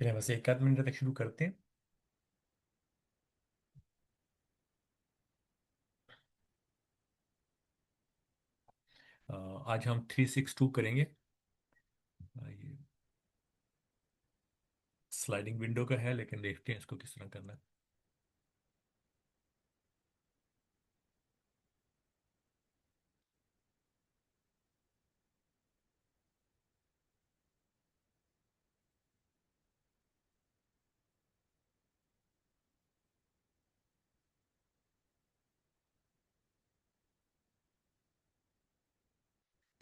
चलिए बस एक आध मिनट तक शुरू करते हैं। आज हम 362 करेंगे। ये स्लाइडिंग विंडो का है, लेकिन देखते हैं इसको किस तरह करना है।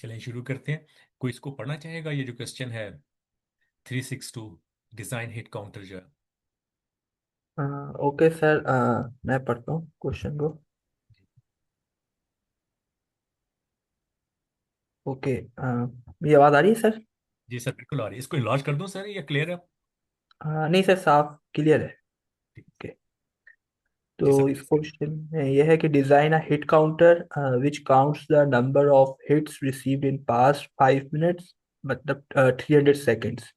चलिए शुरू करते हैं। कोई इसको पढ़ना चाहेगा? ये जो क्वेश्चन है 362 डिजाइन हिट काउंटर जो है। Okay sir. मैं पढ़ता हूँ क्वेश्चन को। ओके। मेरी आवाज़ आ रही है सर? जी सर, बिल्कुल आ रही है। इसको लॉन्च कर दूं सर, या क्लियर है? नहीं सर, साफ क्लियर है। ओके। जी सर, तो इस प्लीज करिए। क्वेश्चन में यह है कि design a hit counter which counts the number of hits received in past 5 minutes, मतलब 300 seconds.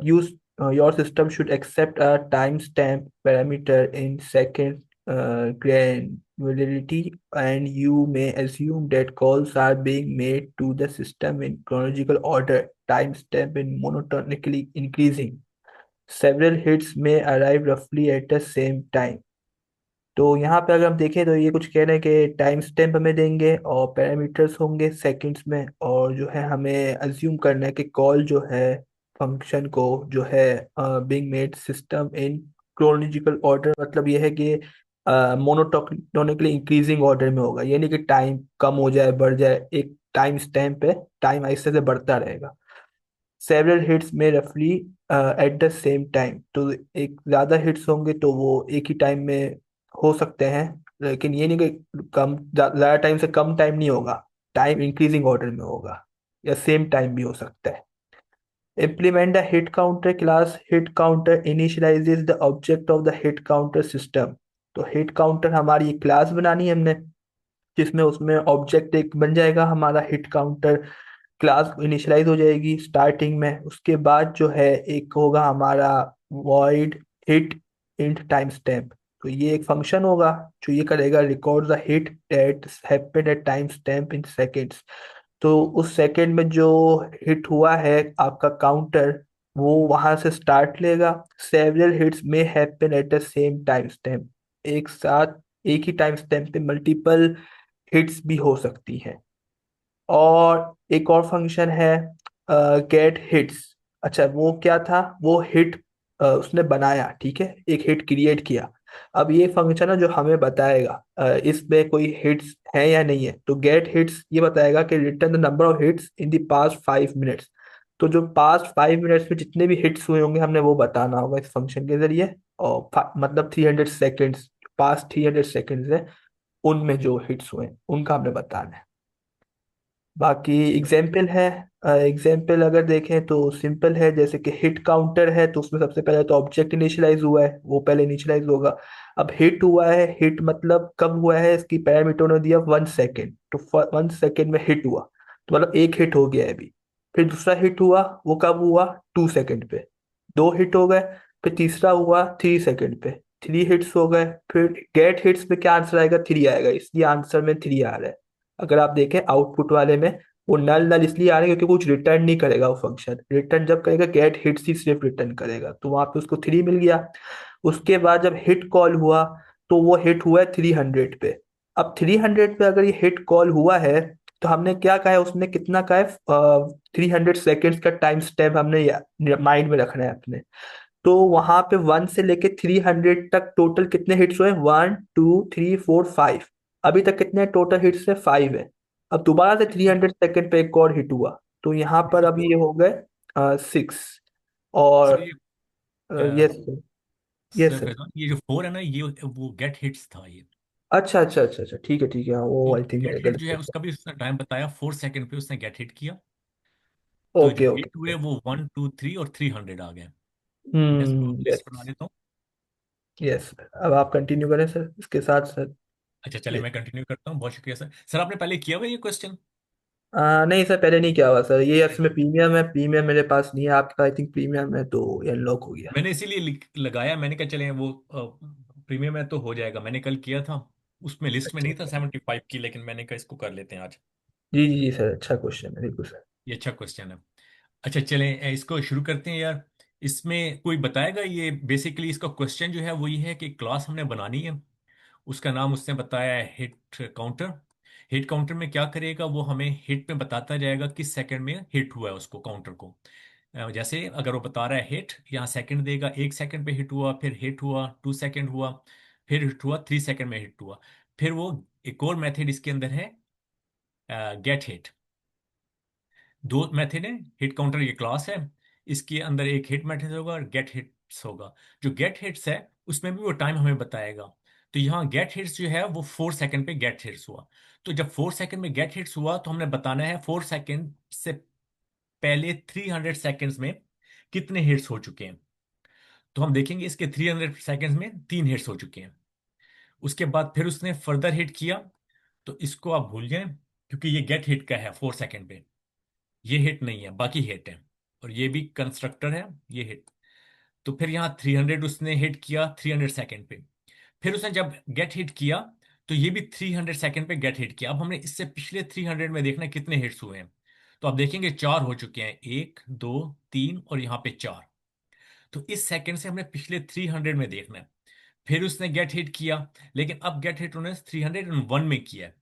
Use your system should accept a timestamp parameter in second granularity, and you may assume that calls are being made to the system in chronological order, timestamp in monotonically increasing. Several hits may arrive roughly at the same time. तो यहाँ पे अगर हम देखें तो ये कुछ कह रहे हैं कि टाइम स्टैम्प हमें देंगे और पैरामीटर्स होंगे सेकंड्स में, और जो है हमें अज्यूम करना है कि कॉल जो है फंक्शन को जो है being made system in chronological order, मतलब ये है कि मोनोटोनिकली इंक्रीजिंग ऑर्डर में होगा। ये नहीं कि टाइम कम हो जाए बढ़ जाए, एक टाइम स्टैम्प है, टाइम ऐसे से बढ़ता रहेगा। सेवरल हिट्स में रफली एट द सेम टाइम, तो एक ज्यादा हिट्स होंगे तो वो एक ही टाइम में हो सकते हैं, लेकिन ये नहीं कि कम ज्यादा टाइम से कम टाइम नहीं होगा, टाइम इंक्रीजिंग ऑर्डर में होगा, या सेम टाइम भी हो सकता है। Implement the hit counter class. Hit counter initializes the object of the hit counter system. तो hit counter हमारी एक क्लास बनानी है हमने, जिसमें उसमें ऑब्जेक्ट एक बन जाएगा हमारा हिट काउंटर। क्लास इनिशियलाइज हो जाएगी स्टार्टिंग में, उसके बाद जो है एक होगा हमारा void hit int time stamp. तो ये एक फंक्शन होगा जो ये करेगा record the hit that happened at time stamp in seconds. तो उस सेकंड में जो हिट हुआ है आपका काउंटर, वो वहां से स्टार्ट लेगा। सेवरल हिट्स में happen at the same time stamp, एक साथ एक ही टाइम स्टैम्प पे मल्टीपल हिट्स भी हो सकती हैं। और एक और फंक्शन है गेट हिट्स। अच्छा, वो क्या था? वो हिट उसने बनाया, ठीक है, एक हिट क्रिएट किया। अब ये फंक्शन है जो हमें बताएगा इसमें कोई हिट्स है या नहीं है। तो गेट हिट्स ये बताएगा कि return the number of hits in the past 5 minutes. तो जो पास्ट 5 मिनट्स में जितने भी हिट्स हुए होंगे हमने वो बताना होगा इस फंक्शन के जरिए। और मतलब 300 सेकेंड्स, पास्ट 300 सेकेंड्स है, उनमें जो हिट्स हुए उनका हमने बताना है। बाकी एग्जाम्पल है। एग्जाम्पल अगर देखें तो सिंपल है, जैसे कि हिट काउंटर है तो उसमें सबसे पहले तो ऑब्जेक्ट इनिशियलाइज हुआ है, वो पहले इनिशियलाइज होगा। अब हिट हुआ है, हिट मतलब कब हुआ है, इसकी पैरामीटर ने दिया 1 सेकेंड, तो 1 सेकेंड में हिट हुआ, तो मतलब एक हिट हो गया है अभी। फिर दूसरा हिट हुआ, वो कब हुआ? 2 सेकेंड पे। दो हिट हो गए। फिर तीसरा हुआ 3 सेकेंड पे, 3 हिट्स हो गए। फिर गेट हिट्स में क्या आंसर आएगा? 3 आएगा, इसलिए आंसर में 3 आ रहा है। अगर आप देखें आउटपुट वाले में, वो नल नल इसलिए आ रहे हैं क्योंकि कुछ रिटर्न नहीं करेगा, वो फंक्शन रिटर्न जब करेगा गेट हिट्स ही सिर्फ रिटर्न करेगा, तो वहां पे उसको 3 मिल गया। उसके बाद जब हिट कॉल हुआ तो वो हिट हुआ है 300 पे। अब 300 पे अगर ये हिट कॉल हुआ है, तो हमने क्या कहा है, उसने कितना कहा है? 300 सेकेंड्स का टाइम स्टैम्प हमने माइंड में रखना है अपने। तो वहां पे 1 से लेके 300 तक टोटल कितने हिट्स हुए? 1 2 3 4 5। अभी तक कितने टोटल हिट्स है? 5 है। अब दोबारा से 300 सेकेंड पे एक और हिट हुआ, तो यहाँ ये पर तो अब फोर। ये हो गए 6। सर और ये यस। Yes sir sir. ये जो फोर है ना, ये वो गेट हिट्स था ये। अच्छा अच्छा अच्छा अच्छा, ठीक है ठीक है, हाँ, वो तो आई थिंक गेट मैंने हिट गलत जो है देखा। उसका भी उसने टाइम बताया, 4 सेकंड पे उसने गेट हिट किया। तो जो ओके ओके हिट हुए ओके। वो 1 2 3 और 300 आ गए। मैं इसको यस। लिस्ट बना देता हूँ। यस। अब आप कंटिन्यू करें सर इसके साथ सर। अच्छा चलिए ये मैं कंटिन्यू करता हूँ। बहुत शुक्रिया सर। सर आपने पहले किया हुआ ये क्वेश्चन? नहीं सर, पहले नहीं किया हुआ सर, ये नहीं इसमें किया। प्रीमियम है, प्रीमियम मेरे पास नहीं है, आपका आई थिंक प्रीमियम है तो ये अनलॉक हो गया। मैंने इसीलिए लगाया, मैंने कहा चले वो प्रीमियम है तो हो जाएगा। मैंने कल किया था, उसमें लिस्ट में अच्छा नहीं था अच्छा। 75 की, लेकिन मैंने कहा इसको कर लेते हैं आज। जी जी जी सर, अच्छा क्वेश्चन है बिल्कुल सर। ये अच्छा क्वेश्चन है। अच्छा चलें, इसको शुरू करते हैं यार। इसमें कोई बताएगा, ये बेसिकली इसका क्वेश्चन जो है वो ये है कि क्लास हमने बनानी है, उसका नाम उसने बताया है हिट काउंटर। हिट काउंटर में क्या करेगा, वो हमें हिट में बताता जाएगा किस सेकंड में हिट हुआ है उसको, काउंटर को। जैसे अगर वो बता रहा है हिट, यहाँ सेकंड देगा, 1 सेकंड पे हिट हुआ, फिर हिट हुआ 2 सेकंड हुआ, फिर हिट हुआ 3 सेकंड में हिट हुआ। फिर वो एक और मेथड इसके अंदर है, गेट हिट। दो मेथड है, हिट काउंटर ये क्लास है, इसके अंदर एक हिट मेथड होगा और गेट हिट्स होगा। जो गेट हिट्स है उसमें भी वो टाइम हमें बताएगा। तो यहाँ गेट हिट्स जो है वो 4 सेकंड पे गेट हिट्स हुआ। तो जब 4 सेकंड में गेट हिट्स हुआ तो हमने बताना है 4 सेकंड से पहले 300 सेकंड्स में कितने हिट्स हो चुके हैं। तो हम देखेंगे इसके 300 सेकंड्स में 3 हिट्स हो चुके हैं। उसके बाद फिर उसने फर्दर हिट किया, तो इसको आप भूल जाएं, क्योंकि ये गेट हिट का है 4 सेकंड पे, ये हिट नहीं है, बाकी हिट है। और ये भी कंस्ट्रक्टर है, ये हिट। तो फिर यहाँ 300 उसने हिट किया 300 सेकंड पे। फिर उसने जब गेट हिट किया, तो ये भी 300 सेकंड पे गेट हिट किया। अब हमने इससे पिछले 300 में देखना कितने हिट्स हुए हैं। तो आप देखेंगे 4 हो चुके हैं, 1 2 3 और यहाँ पे 4। तो इस सेकंड से हमने पिछले 300 में देखना है। फिर उसने गेट हिट किया, लेकिन अब गेट हिट उन्होंने 301 में किया है।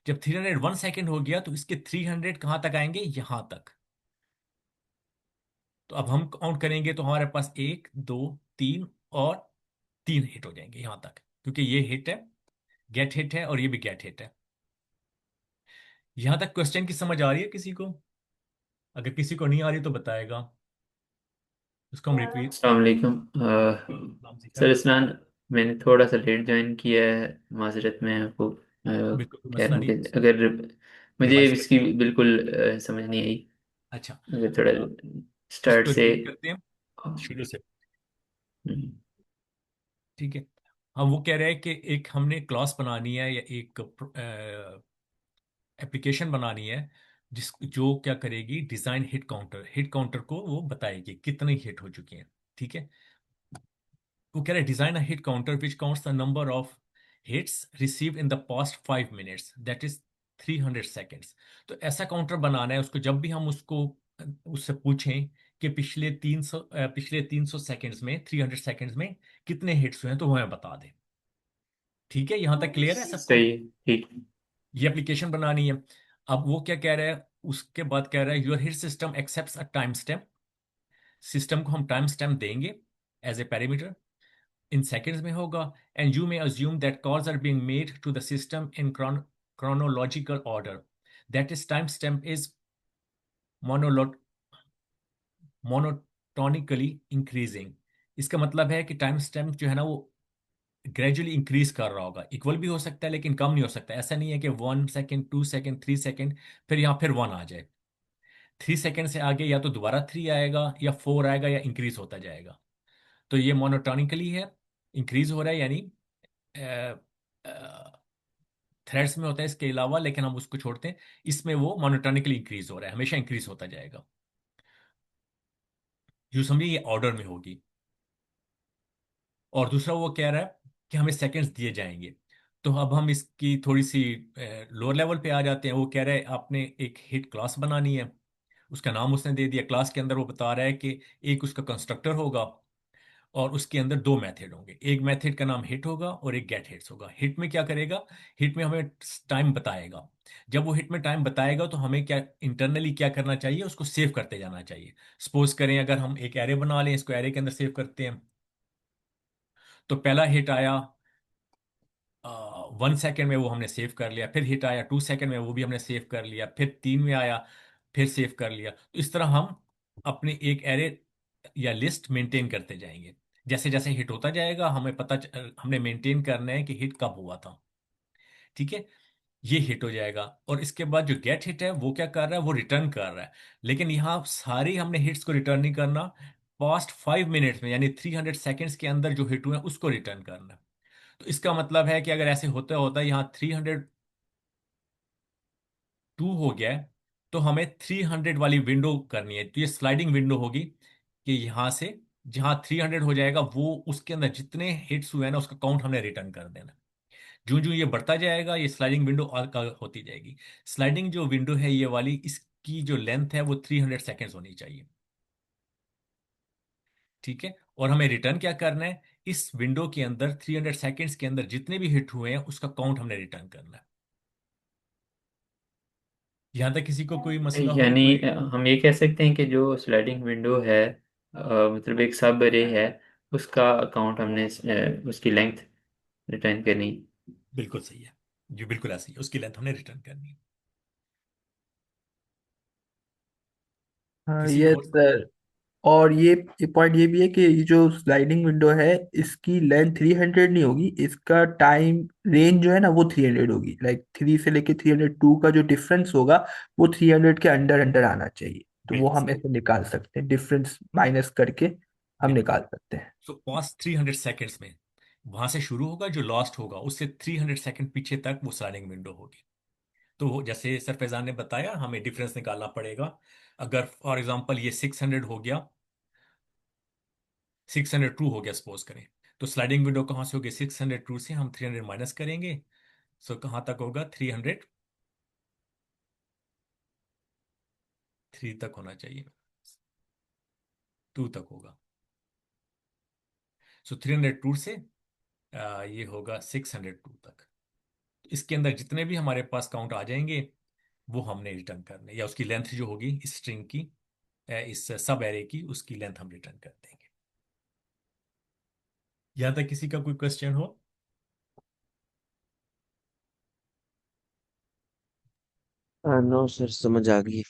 जब 301 सेकंड हो गया तो इसके 300 कहाँ तक आएंगे, यहां तक। तो अब हम काउंट करेंगे तो हमारे पास 1 2 3 और 3 हिट हो जाएंगे यहां तक, क्योंकि ये हिट है, गेट हिट है, और ये भी गेट हिट है। यहां तक क्वेश्चन की समझ आ रही है किसी को? अगर किसी को नहीं आ रही तो बताएगा, उसको हम रिपीट। अस्सलाम वालेकुम। नाम सीखा सर है। इस्नान, मैंने थोड़ा सा लेट ज्वाइन किया है, माजरत में आपको बिल्कुल कोई खैर मसला नहीं, मुझे अगर मुझे डिवाइस इसकी कनेक्ट। बिल्कुल समझ नहीं आई। अच्छा, अगर थोड़ा अ, स्टार्ट इसको से। रिपीट करते हैं शुरू से। हम्म, ठीक है। हम वो कह रहे हैं कि एक हमने क्लास बनानी है या एक एप्लीकेशन बनानी है, जिस जो क्या करेगी, design hit counter, hit counter को वो बताएगी कितने हिट हो चुके हैं। ठीक है। वो कह रहा है design a hit counter which counts the number of hits receive in the past 5 minutes, that is 300 seconds. तो ऐसा काउंटर बनाना है उसको, जब भी हम उसको उससे पूछें कि पिछले 300 सेकेंड्स में, 300 सेकेंड्स में कितने हिट्स हुए हैं, तो वो हमें बता दे। ठीक है, यहां तक क्लियर है सबको? सही है, ठीक। ये एप्लीकेशन बनानी है। अब वो क्या कह रहा है, उसके बाद कह रहा है your hit system accepts a time stamp. System को हम टाइम स्टैम्प देंगे as a parameter, in seconds में होगा। And you may assume that calls are being made to the system in chronological order, that is time stamp is monolo- monotonically increasing। इसका मतलब है कि time stamp जो है ना वो ग्रेजुअली इंक्रीज कर रहा होगा। इक्वल भी हो सकता है लेकिन कम नहीं हो सकता। ऐसा नहीं है कि 1 सेकेंड 2 सेकेंड 3 सेकेंड फिर यहाँ फिर 1 आ जाए। 3 सेकेंड से आगे या तो दोबारा 3 आएगा या 4 आएगा या इंक्रीज होता जाएगा। तो ये मोनोटोनिकली है, इंक्रीज हो रहा है, यानी थ्रेड्स में होता है इसके अलावा, लेकिन हम उसको छोड़ते हैं। इसमें वो मोनोटोनिकली इंक्रीज हो रहा है, हमेशा इंक्रीज होता जाएगा। यूं समझिए ये ऑर्डर में होगी। और दूसरा वो कह रहा है कि हमें सेकंड्स दिए जाएंगे। तो अब हम इसकी थोड़ी सी लोअर लेवल पे आ जाते हैं। वो कह रहा है आपने एक हिट क्लास बनानी है, उसका नाम उसने दे दिया। क्लास के अंदर वो बता रहा है कि एक उसका कंस्ट्रक्टर होगा और उसके अंदर 2 मेथड होंगे। एक मेथड का नाम हिट होगा और एक गेट हिट्स होगा। हिट में क्या करेगा, हिट में हमें टाइम बताएगा। जब वो हिट में टाइम बताएगा तो हमें क्या इंटरनली क्या करना चाहिए, उसको सेव करते जाना चाहिए। सपोज करें अगर हम एक एरे बना लें, इसको एरे के अंदर सेव करते हैं। तो पहला हिट आया 1 सेकेंड में, वो हमने सेव कर लिया। फिर हिट आया 2 सेकेंड में, वो भी हमने सेव कर लिया। फिर 3 में आया, फिर सेव कर लिया। तो इस तरह हम अपनी एक एरे या लिस्ट मेंटेन करते जाएंगे। जैसे जैसे हिट होता जाएगा हमें हमने मेंटेन करना है कि हिट कब हुआ था। ठीक है, ये हिट हो जाएगा। और इसके बाद जो गेट हिट है वो क्या कर रहा है, वो रिटर्न कर रहा है। लेकिन यहाँ सारी हमने हिट्स को रिटर्न नहीं करना, पास्ट 5 मिनट्स में यानी 300 सेकेंड्स के अंदर जो हिट हुए हैं उसको रिटर्न करना है। तो इसका मतलब है कि अगर ऐसे होता होता यहाँ 302 हो गया है, तो हमें 300 वाली विंडो करनी है। तो ये स्लाइडिंग विंडो होगी कि यहाँ से जहाँ 300 हो जाएगा, वो उसके अंदर जितने हिट्स हुए हैं ना, उसका काउंट हमने रिटर्न कर देना। जो जो ये बढ़ता जाएगा, ये स्लाइडिंग विंडो और होती जाएगी। स्लाइडिंग जो विंडो है ये वाली, इसकी जो लेंथ है वो 300 सेकेंड्स होनी चाहिए। ठीक है। और हमें रिटर्न क्या करना है? इस विंडो के अंदर 300 सेकेंड्स के अंदर जितने भी हिट हुए हैं उसका काउंट हमने रिटर्न करना है। यहां तक किसी को कोई मसला हो, यानी कोई? हम ये कह सकते हैं कि जो स्लाइडिंग विंडो है, मतलब एक सब अरे है, उसका अकाउंट हमने उसकी लेंथ रिटर्न करनी। बिल्कुल सही है। जी बिल्कुल ऐसी है, उसकी लेंथ हमने रिटर्न करनी है। हाँ किसी यस और? सर। और ये पॉइंट ये भी है कि ये जो स्लाइडिंग विंडो है, इसकी लेंथ 300 नहीं होगी, इसका टाइम रेंज जो है ना वो 300 होगी। लाइक 3 से लेके 302 का जो डिफरेंस होगा वो 300 के अंडर अंडर आना चाहिए। तो वो बिल्कुल हम सही। ऐसे निकाल सकते हैं, डिफरेंस माइनस करके हम बिल्कुल। निकाल सकते हैं। सो पास 300 सेकेंड्स में वहां से शुरू होगा, जो लास्ट होगा उससे 300 सेकेंड पीछे तक वो स्लाइडिंग विंडो होगी। तो जैसे सर फैजान ने बताया, हमें डिफरेंस निकालना पड़ेगा। अगर फॉर एग्जांपल ये 600 हो गया, 602 हो गया सपोज करें, तो स्लाइडिंग विंडो कहाँ से होगी? 602 से हम 300 माइनस करेंगे। सो कहाँ तक होगा? 300, 3 तक होना चाहिए, 2 तक होगा। सो 302 से ये होगा 602 तक। इसके अंदर जितने भी हमारे पास काउंट आ जाएंगे वो हमने रिटर्न करने, या उसकी लेंथ जो होगी इस स्ट्रिंग की, इस सब एरे की, उसकी लेंथ हम रिटर्न कर देंगे। यहां तक किसी का कोई क्वेश्चन हो? नो सर, समझ आ गई।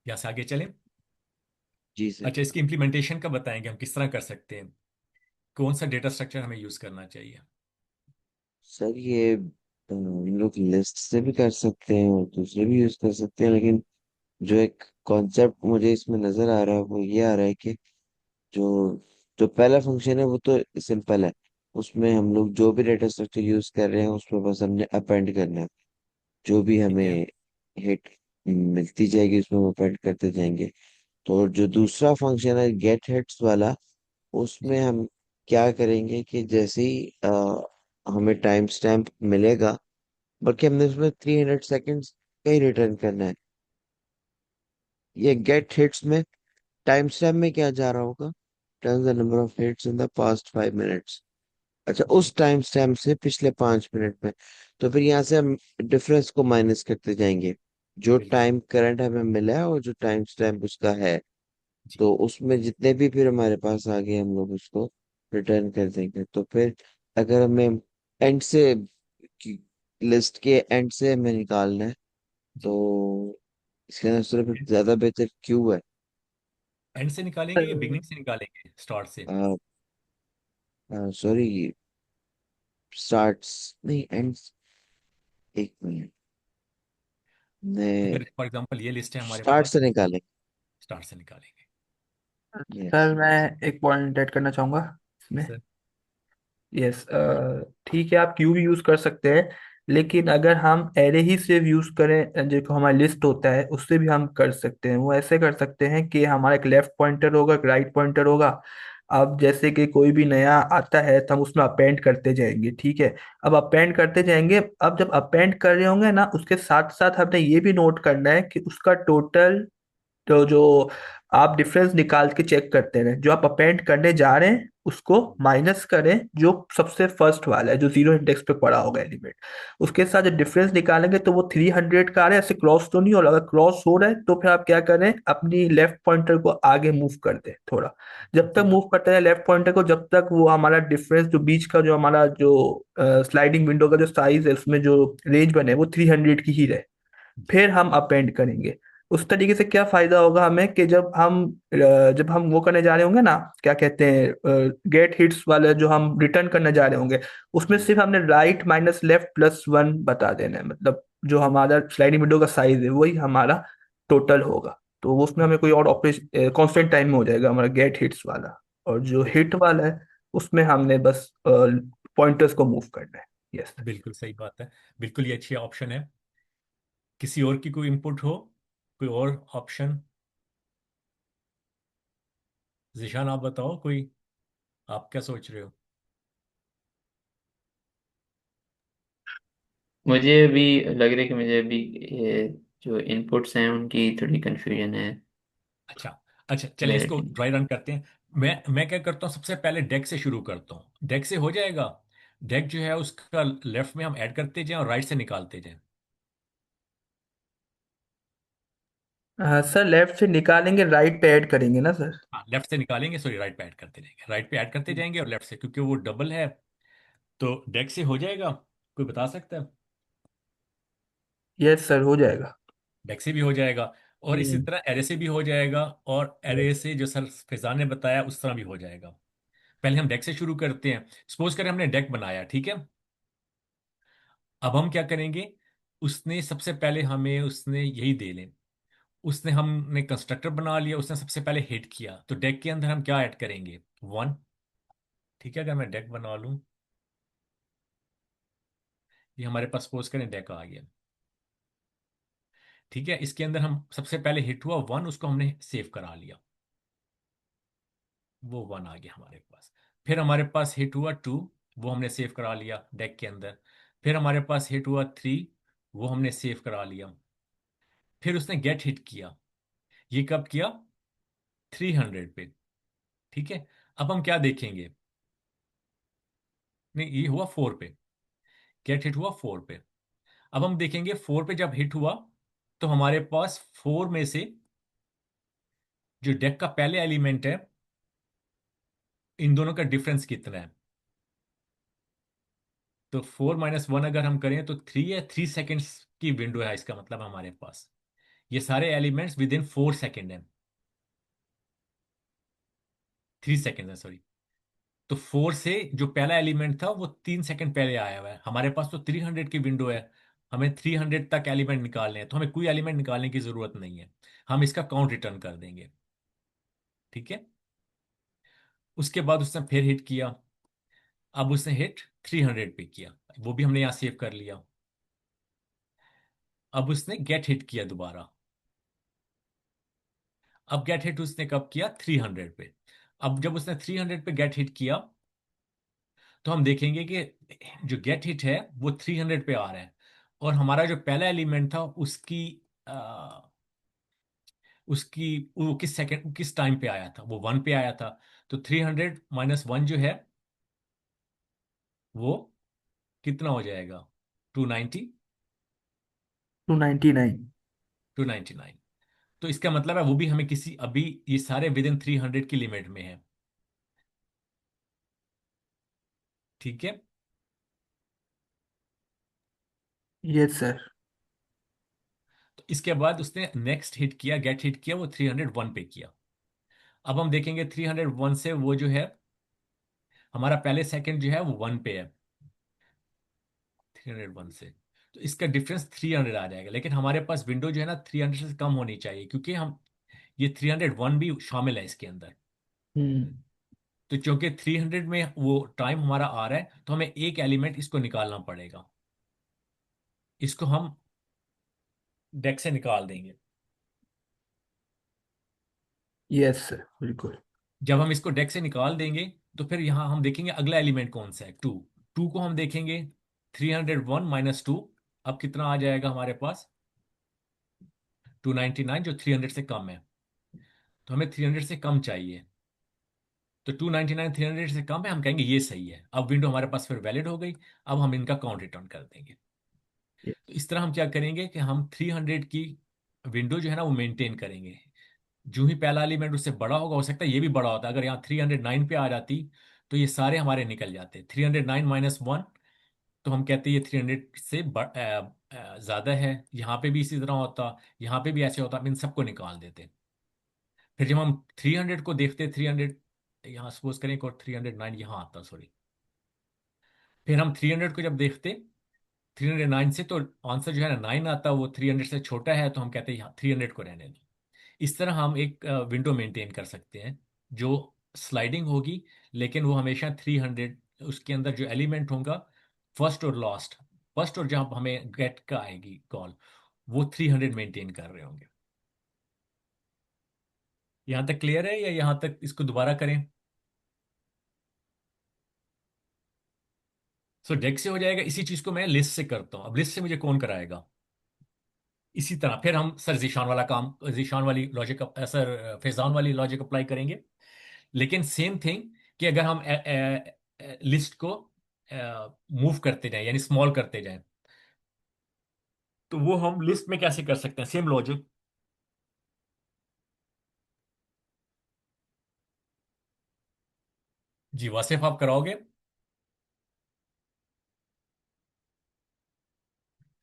या से आगे चलें? जी सर। अच्छा, इसकी इम्प्लीमेंटेशन का बताएंगे हम किस तरह कर सकते हैं, कौन सा डेटा स्ट्रक्चर हमें यूज करना चाहिए। सर ये हम लोग लिस्ट से भी कर सकते हैं और दूसरे भी यूज कर सकते हैं, लेकिन जो एक कॉन्सेप्ट मुझे इसमें नजर आ रहा है वो ये आ रहा है कि जो जो पहला फंक्शन है वो तो सिंपल है। उसमें हम लोग जो भी डेटा स्ट्रक्चर यूज कर रहे हैं उसमें बस हमने अपेंड करना है। जो भी ठीक है। हमें हिट मिलती जाएगी उसमें हम अपेंड करते जाएंगे। तो जो दूसरा फंक्शन है गेट हिट्स वाला, उसमें जी हम क्या करेंगे कि जैसे ही हमें टाइम स्टैम्प मिलेगा, बल्कि हमने उसमें 300 सेकेंड्स का ही रिटर्न करना है। ये गेट हिट्स में टाइम स्टैम्प में क्या जा रहा होगा? Turn the number of hits in the past 5 minutes. अच्छा, जी। उस टाइम स्टैम्प से पिछले 5 मिनट में। तो फिर यहाँ से हम डिफरेंस को माइनस करते जाएंगे। जो बिल्कुल। टाइम करंट हमें मिला है और जो टाइम स्टैम्प उसका है, जी। तो उसमें जितने भी फिर हमारे पास आ गए हम लोग उसको रिटर्न कर देंगे। तो फिर अगर हमें एंड से लिस्ट के एंड से हमें निकालना है, जी। तो इसके अंदर सिर्फ ज्यादा बेहतर क्यू है। एंड से निकालेंगे या बिगनिंग से निकालेंगे, स्टार्ट से? सॉरी, स्टार्ट्स नहीं, एंड। एक मिनट, मैं अगर फॉर एग्जांपल ये लिस्ट है हमारे स्टार्ट पास, से निकालें। स्टार्ट से निकालेंगे। यस। सर मैं एक पॉइंट ऐड करना चाहूंगा इसमें। सर। यस। ठीक है, आप क्यू भी यूज कर सकते हैं, लेकिन अगर हम एरे ही सिर्फ यूज करें, जो हमारा लिस्ट होता है उससे भी हम कर सकते हैं। वो ऐसे कर सकते हैं कि हमारा एक लेफ्ट पॉइंटर होगा, एक राइट पॉइंटर होगा। अब जैसे कि कोई भी नया आता है तो हम उसमें अपेंड करते जाएंगे, ठीक है। अब अपेंड करते जाएंगे, अब जब अपेंड कर रहे होंगे ना, उसके साथ साथ हमने ये भी नोट करना है कि उसका टोटल, तो जो आप डिफरेंस निकाल के चेक करते रहे, जो आप अपेंड करने जा रहे हैं उसको माइनस करें जो सबसे फर्स्ट वाला है, जो जीरो इंडेक्स पे पड़ा होगा एलिमेंट। उसके साथ जब डिफरेंस निकालेंगे तो वो 300 का आ रहा है, ऐसे क्रॉस तो नहीं हो रहा। अगर क्रॉस हो रहा है तो फिर आप क्या करें, अपनी लेफ्ट पॉइंटर को आगे मूव कर दें थोड़ा। जब तक मूव करते हैं लेफ्ट पॉइंटर को, जब तक वो हमारा डिफरेंस जो बीच का, जो हमारा जो स्लाइडिंग विंडो का जो साइज है उसमें जो रेंज बने वो 300 की ही रहे। फिर हम अपेंड करेंगे। उस तरीके से क्या फायदा होगा हमें कि जब हम वो करने जा रहे होंगे ना, क्या कहते हैं, गेट हिट्स वाले जो हम रिटर्न करने जा रहे होंगे, उसमें जी। सिर्फ हमने right minus left plus one बता देना है। मतलब जो हमारा स्लाइडिंग विंडो का साइज है वही हमारा टोटल होगा। तो वो उसमें हमें कोई और ऑपरेशन कॉन्स्टेंट टाइम में हो जाएगा हमारा गेट हिट्स वाला। और जो हिट बिल्कुल। वाला है उसमें हमने बस पॉइंटर्स को मूव करना है। यस। बिल्कुल सही बात है। बिल्कुल ये अच्छी ऑप्शन है। किसी और की कोई इनपुट हो, कोई और ऑप्शन? जिशान आप बताओ कोई, आप क्या सोच रहे हो? मुझे भी लग रहा है कि मुझे भी ये जो इनपुट्स हैं उनकी थोड़ी कंफ्यूजन है अच्छा। अच्छा चलें, मेरे इसको टीम। ड्राई रन करते हैं। मैं क्या करता हूँ, सबसे पहले डेक से शुरू करता हूँ। डेक से हो जाएगा। डेक जो है उसका लेफ्ट में हम ऐड करते जाएं और राइट से निकालते जाएं। सर लेफ्ट से निकालेंगे, राइट पे ऐड करेंगे ना सर? हाँ, लेफ्ट से निकालेंगे, सॉरी, राइट पे ऐड करते जाएंगे, राइट पे ऐड करते जाएंगे और लेफ्ट से, क्योंकि वो डबल है। तो डेक से हो जाएगा? कोई बता सकता है? यस सर, हो जाएगा। डेक से भी हो जाएगा, और इसी हम्म। तरह एरे से भी हो जाएगा, और एरे से जो सर फैजान ने बताया उस तरह भी हो जाएगा। पहले हम डेक से शुरू करते हैं। सपोज करें हमने डेक बनाया, ठीक है। अब हम क्या करेंगे, उसने सबसे पहले हमें उसने यही दे लें। उसने हमने कंस्ट्रक्टर बना लिया, उसने सबसे पहले हिट किया, तो डेक के अंदर हम क्या ऐड करेंगे? 1। ठीक है, अगर मैं डेक बना लूं, ये हमारे पास सपोज करें डेक आ गया। ठीक है, इसके अंदर हम सबसे पहले हिट हुआ 1, उसको हमने सेव करा लिया, वो 1 आ गया हमारे पास। फिर हमारे पास हिट हुआ 2, वो हमने सेव करा लिया डेक के अंदर। फिर हमारे पास हिट हुआ 3, वो हमने सेव करा लिया। फिर उसने गेट हिट किया, ये कब किया? 300 पे। ठीक है। अब हम क्या देखेंगे? नहीं, ये हुआ 4 पे। गेट हिट हुआ 4 पे। अब हम देखेंगे 4 पे जब हिट हुआ, तो हमारे पास 4 में से जो डेक का पहले एलिमेंट है, इन दोनों का डिफरेंस कितना है? तो 4 - 1 अगर हम करें तो 3 है, 3 सेकेंड्स की विंडो है, इसका मतलब हमारे पास ये सारे एलिमेंट्स विद इन 4 सेकेंड है। 3 सेकेंड है, सॉरी। तो 4 से जो पहला एलिमेंट था वो 3 सेकेंड पहले आया हुआ है, हमारे पास तो 300 की विंडो है। हमें 300 तक एलिमेंट निकालने हैं, तो हमें कोई एलिमेंट निकालने की जरूरत नहीं है। हम इसका काउंट रिटर्न कर देंगे। ठीक है। उसके बाद उसने फिर हिट किया। अब उसने हिट 300 पे किया, वो भी हमने यहाँ सेव कर लिया। अब उसने गेट हिट किया दोबारा। अब गेट हिट उसने कब किया? 300 पे। अब जब उसने 300 पे गेट हिट किया, तो हम देखेंगे कि जो गेट हिट है वो 300 पे आ रहा है, और हमारा जो पहला एलिमेंट था उसकी वो किस सेकंड, किस टाइम पे आया था? वो 1 पे आया था। तो 300 - 1 जो है वो कितना हो जाएगा? 290। 299। 299। तो इसका मतलब है वो भी हमें किसी, अभी ये सारे विद इन 300 की लिमिट में है। ठीक है। Yes sir. तो इसके बाद उसने नेक्स्ट हिट किया, गेट हिट किया, वो 301 पे किया। अब हम देखेंगे 301 से वो जो है हमारा पहले सेकंड जो है वो 1 पे है। 301 से तो इसका डिफरेंस 300 आ जाएगा, लेकिन हमारे पास विंडो जो है ना 300 से कम होनी चाहिए, क्योंकि हम ये 301 भी शामिल है इसके अंदर। हम्म। तो चूंकि 300 में वो टाइम हमारा आ रहा है, तो हमें एक एलिमेंट इसको निकालना पड़ेगा। इसको हम डेक से निकाल देंगे। यस सर, बिल्कुल। जब हम इसको डेक से निकाल देंगे, तो फिर यहाँ हम देखेंगे अगला एलिमेंट कौन सा है, 2। 2 को हम देखेंगे, 301 - 2। अब कितना आ जाएगा हमारे पास? 299, जो 300 से कम है। तो हमें 300 से कम चाहिए। तो 299 300 से कम है, हम कहेंगे ये सही है। अब विंडो हमारे पास फिर वैलिड हो गई। अब हम इनका काउंट रिटर्न कर देंगे। तो इस तरह हम क्या करेंगे कि हम 300 की विंडो जो है ना वो मेंटेन करेंगे। जो ही पहला एलिमेंट उससे बड़ा होगा, हो सकता है ये भी बड़ा होता, अगर यहाँ 309 पे आ जाती तो ये सारे हमारे निकल जाते। 309 - 1, तो हम कहते हैं ये 300 से ज्यादा है। यहाँ पे भी इसी तरह होता, यहाँ पे भी ऐसे होता, हम इन सबको निकाल देते। फिर जब हम 300 को देखते, 300 यहाँ सपोज करें, और 309 यहाँ आता, सॉरी। फिर हम 300 को जब देखते, 309 से तो आंसर जो है ना 9 आता, वो 300 से छोटा है, तो हम कहते हैं यहाँ 300 को रहने दो। इस तरह हम एक विंडो मेंटेन कर सकते हैं जो स्लाइडिंग होगी, लेकिन वो हमेशा 300, उसके अंदर जो एलिमेंट होगा फर्स्ट और लास्ट, फर्स्ट और जब हमें गेट का आएगी कॉल, वो 300 मेंटेन कर रहे होंगे। यहां तक क्लियर है या यहां तक इसको दोबारा करें? सो डेक से हो जाएगा, इसी चीज को मैं लिस्ट से करता हूँ। अब लिस्ट से मुझे कौन कराएगा? इसी तरह फिर हम सर जीशान वाला काम, जीशान वाली लॉजिक, सर फैजान वाली लॉजिक अप्लाई करेंगे। लेकिन सेम थिंग कि अगर हम लिस्ट को मूव करते जाएं यानी स्मॉल करते जाएं, तो वो हम लिस्ट में कैसे कर सकते हैं? Same logic. जी वासिफ, आप कराओगे?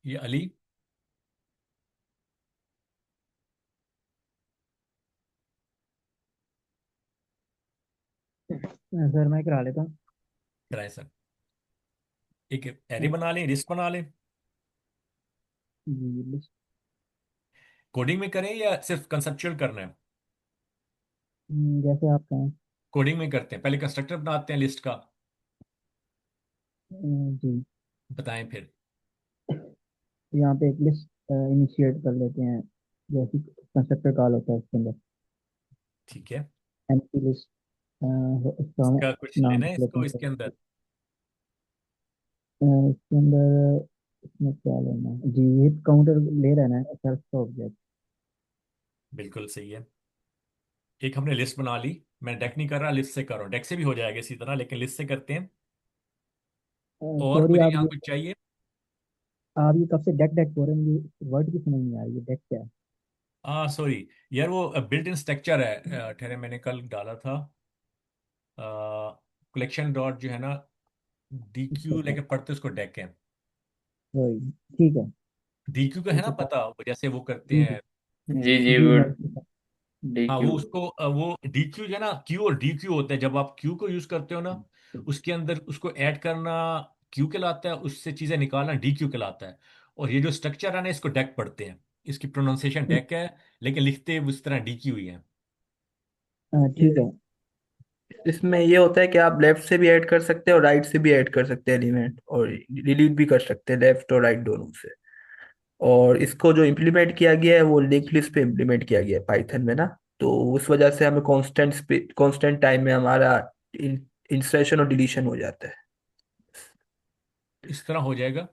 ये अली। सर मैं करा लेता हूँ। कराए सर। एक एरे बना लें, लिस्ट बना लें। जी लिस्ट। कोडिंग में करें या सिर्फ कंसेप्चुअल करना है? जैसे आप कहें। कोडिंग में करते हैं, पहले कंस्ट्रक्टर बनाते हैं लिस्ट का। जी। बताएं फिर। यहाँ पे एक लिस्ट इनिशिएट कर लेते हैं, जैसे कंस्ट्रक्टर कॉल होता है उसके अंदर। ठीक है। एम्प्टी लिस्ट उसका हम इसका कुछ नाम लेना रख है लेते इसको हैं। इसके अंदर? इसके अंदर इसमें क्या लेना है जी, ये काउंटर ले रहना है सेल्फ ऑब्जेक्ट। बिल्कुल सही है। एक हमने लिस्ट बना ली। मैं डेक नहीं कर रहा, लिस्ट से कर रहा हूँ। डेक से भी हो जाएगा इसी तरह, लेकिन लिस्ट से करते हैं। और सॉरी मुझे आप यहाँ ये, कुछ चाहिए? कब से डेक डेक बोल रहे हैं, मुझे वर्ड की समझ नहीं आ रही है, डेक क्या है? सॉरी यार, वो बिल्ट इन स्ट्रक्चर है। ठहरे, मैंने कल डाला था। कलेक्शन डॉट जो है ना, डी अच्छा क्यू अच्छा। लेके पढ़ते उसको डेक है। वही ठीक है। डी क्यू का है ठीक ना है सर। पता, वो जैसे वो करते जी हैं। जी जी, जी वो मैं डी हाँ, वो क्यू। उसको वो डी क्यू जो है ना, क्यू और डी क्यू होता है। जब आप क्यू को यूज करते हो ना, उसके अंदर उसको ऐड करना क्यू कहलाता है, उससे चीजें निकालना डी क्यू कहलाता है। और ये जो स्ट्रक्चर है ना, इसको डेक पढ़ते हैं। इसकी प्रोनाउंसिएशन डेक है, लेकिन लिखते उस तरह डी क्यू ही है। ठीक है। इसमें ये होता है कि आप लेफ्ट से भी ऐड कर सकते हैं और राइट से भी ऐड कर सकते हैं एलिमेंट, और डिलीट भी कर सकते हैं लेफ्ट और राइट दोनों से। और इसको जो इम्प्लीमेंट किया गया है वो लिंक लिस्ट पे इम्प्लीमेंट किया गया है पाइथन में ना। तो उस वजह से हमें कांस्टेंट टाइम में हमारा इंसर्शन और डिलीशन हो जाता है। इस तरह हो जाएगा।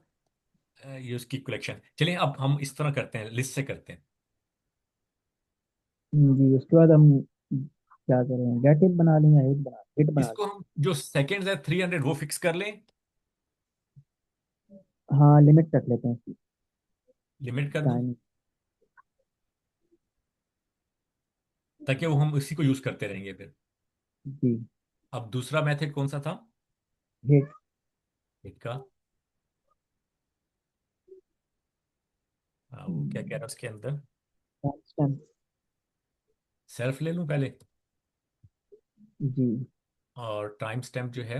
ये उसकी कलेक्शन। चलिए अब हम इस तरह करते हैं, लिस्ट से करते हैं। जी उसके बाद हम क्या करें, गेट इट बना लें या हिट बना इसको हम जो सेकेंड्स है 300 वो फिक्स कर लें। लें। हाँ लिमिट रख लेते हैं इसकी लिमिट कर दूं, टाइम। ताकि वो हम उसी को यूज करते रहेंगे फिर। जी। अब दूसरा मेथड कौन सा था? हिट। हिट का। वो क्या कह रहा है उसके अंदर? टाइम। सेल्फ ले लूं पहले, जी। और टाइम स्टैम्प जो है,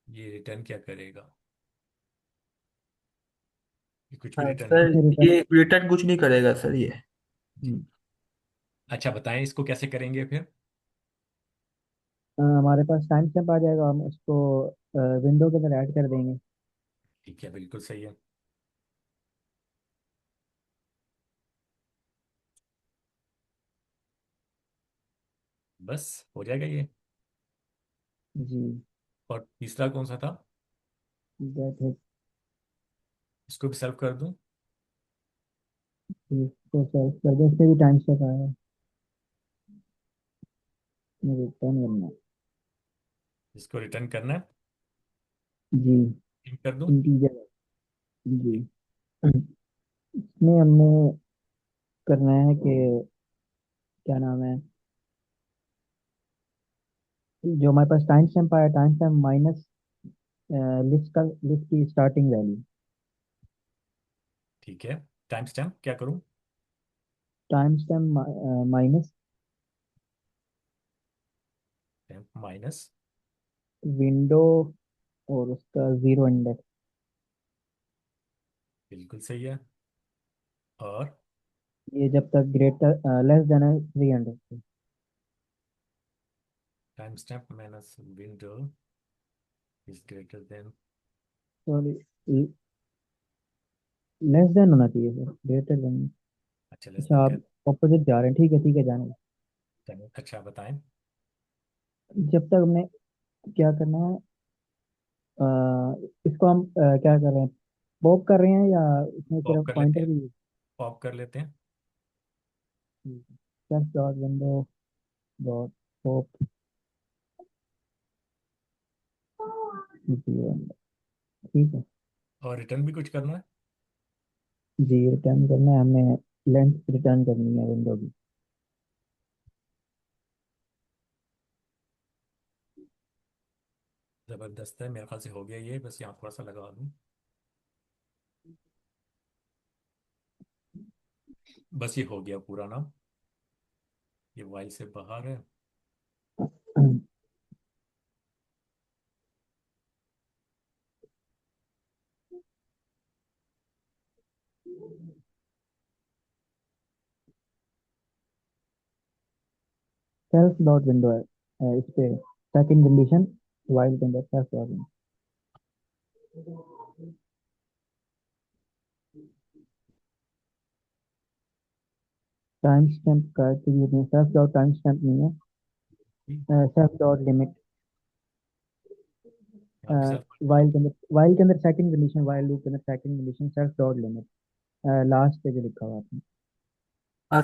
ये रिटर्न क्या करेगा? ये कुछ भी हाँ रिटर्न नहीं सर, इसमें रिटर्न। ये रिटर्न कुछ नहीं करेगा सर ये। करेगा। अच्छा बताएं, इसको कैसे करेंगे फिर? हमारे पास टाइम स्टैम्प आ जाएगा, हम उसको विंडो के अंदर ऐड कर देंगे। ठीक है, बिल्कुल सही है। बस हो जाएगा ये। जी। और तीसरा कौन सा था? Gate hit. इसको भी सर्व कर दूं? इसको सर्च कर दो, इससे भी टाइम स्टैम्प आएगा, रिटर्न करना है। इसको रिटर्न करना है। जी। प्रिंट कर दूं? इंटीजर। जी। ठीक। इसमें हमने करना है कि क्या नाम है, जो हमारे पास टाइम स्टैम्प आया, टाइम स्टैम्प माइनस लिस्ट की स्टार्टिंग वैल्यू। ठीक है। टाइम स्टैम्प क्या करूं? Time stamp minus stamp minus. Window और उसका जीरो इंडेक्स। बिल्कुल सही है। और ये जब तक ग्रेटर लेस देन है 300। Time stamp minus window is greater than. Sorry, less than होना चाहिए सर, ग्रेटर देन। अच्छा, लेस अच्छा देन आप क्या? ऑपोजिट जा रहे हैं, ठीक है जाने अच्छा, बताएं। दो। जब तक हमने क्या करना है, अ, इसको हम क्या कर रहे हैं, पॉप कर रहे हैं या इसमें पॉप सिर्फ कर लेते पॉइंटर हैं। भी? पॉप कर लेते हैं। Test dot window dot pop जी, ठीक है। और रिटर्न भी कुछ करना है। जी रिटर्न करना है हमें, लेंथ रिटर्न करनी है विंडो की। जबरदस्त है, मेरे ख्याल से हो गया ये, बस यहाँ थोड़ा सा लगा दूँ। बस ये हो गया पूरा ना। ये वाइल से बाहर है। सेल्फ डॉट विंडो है इस पे, सेकंड कंडीशन वाइल के अंदर self dot window. Time stamp का चाहिए नहीं, सेल्फ डॉट टाइम स्टैम्प नहीं है, सेल्फ डॉट लिमिट। यहाँ भी सेल्फ। वाइल के अंदर सेकंड कंडीशन, वाइल लूप के अंदर second condition self dot limit, last पे जो लिखा हुआ आपने।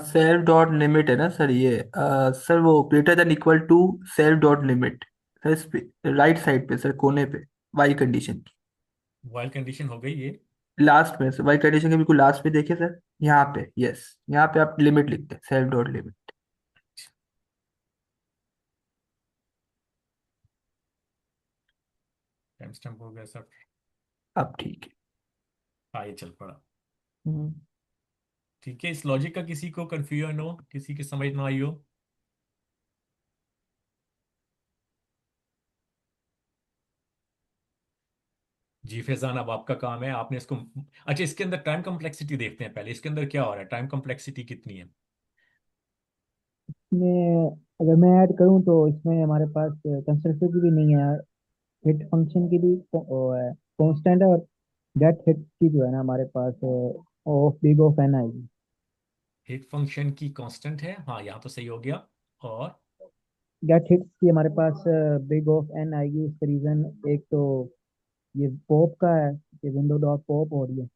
सेल्फ डॉट लिमिट है ना सर ये, सर वो greater than equal to self dot limit. Sir इस पे राइट साइड पे सर, कोने पे, वाई कंडीशन की वाइल कंडीशन हो गई ये। लास्ट में, सर वाई कंडीशन के बिल्कुल लास्ट पे देखिए सर, यहाँ पे यस, यहाँ पे आप लिमिट लिखते हैं, self dot limit. Time stamp हो गया सब। अब ठीक है। हाँ, ये चल पड़ा। हम्म, ठीक है, इस लॉजिक का किसी को कंफ्यूजन हो, किसी की समझ ना आई हो? जी फैजान, अब आपका काम है, आपने इसको। अच्छा, इसके अंदर टाइम कम्प्लेक्सिटी देखते हैं पहले, इसके अंदर क्या हो रहा है, टाइम कम्प्लेक्सिटी कितनी है? इसमें अगर मैं ऐड करूं तो इसमें हमारे पास कंस्ट्रक्टर की भी नहीं है, हिट फंक्शन की भी वो है, कांस्टेंट है, और गेट हिट की जो है ना हमारे पास ऑफ बिग ऑफ एन आएगी। हिट फंक्शन की कांस्टेंट है, हाँ यहाँ तो सही हो गया। और गेट हिट की हमारे पास बिग ऑफ एन आएगी। इसका रीजन एक तो ये पॉप का है कि विंडो डॉट पॉप हो रही है,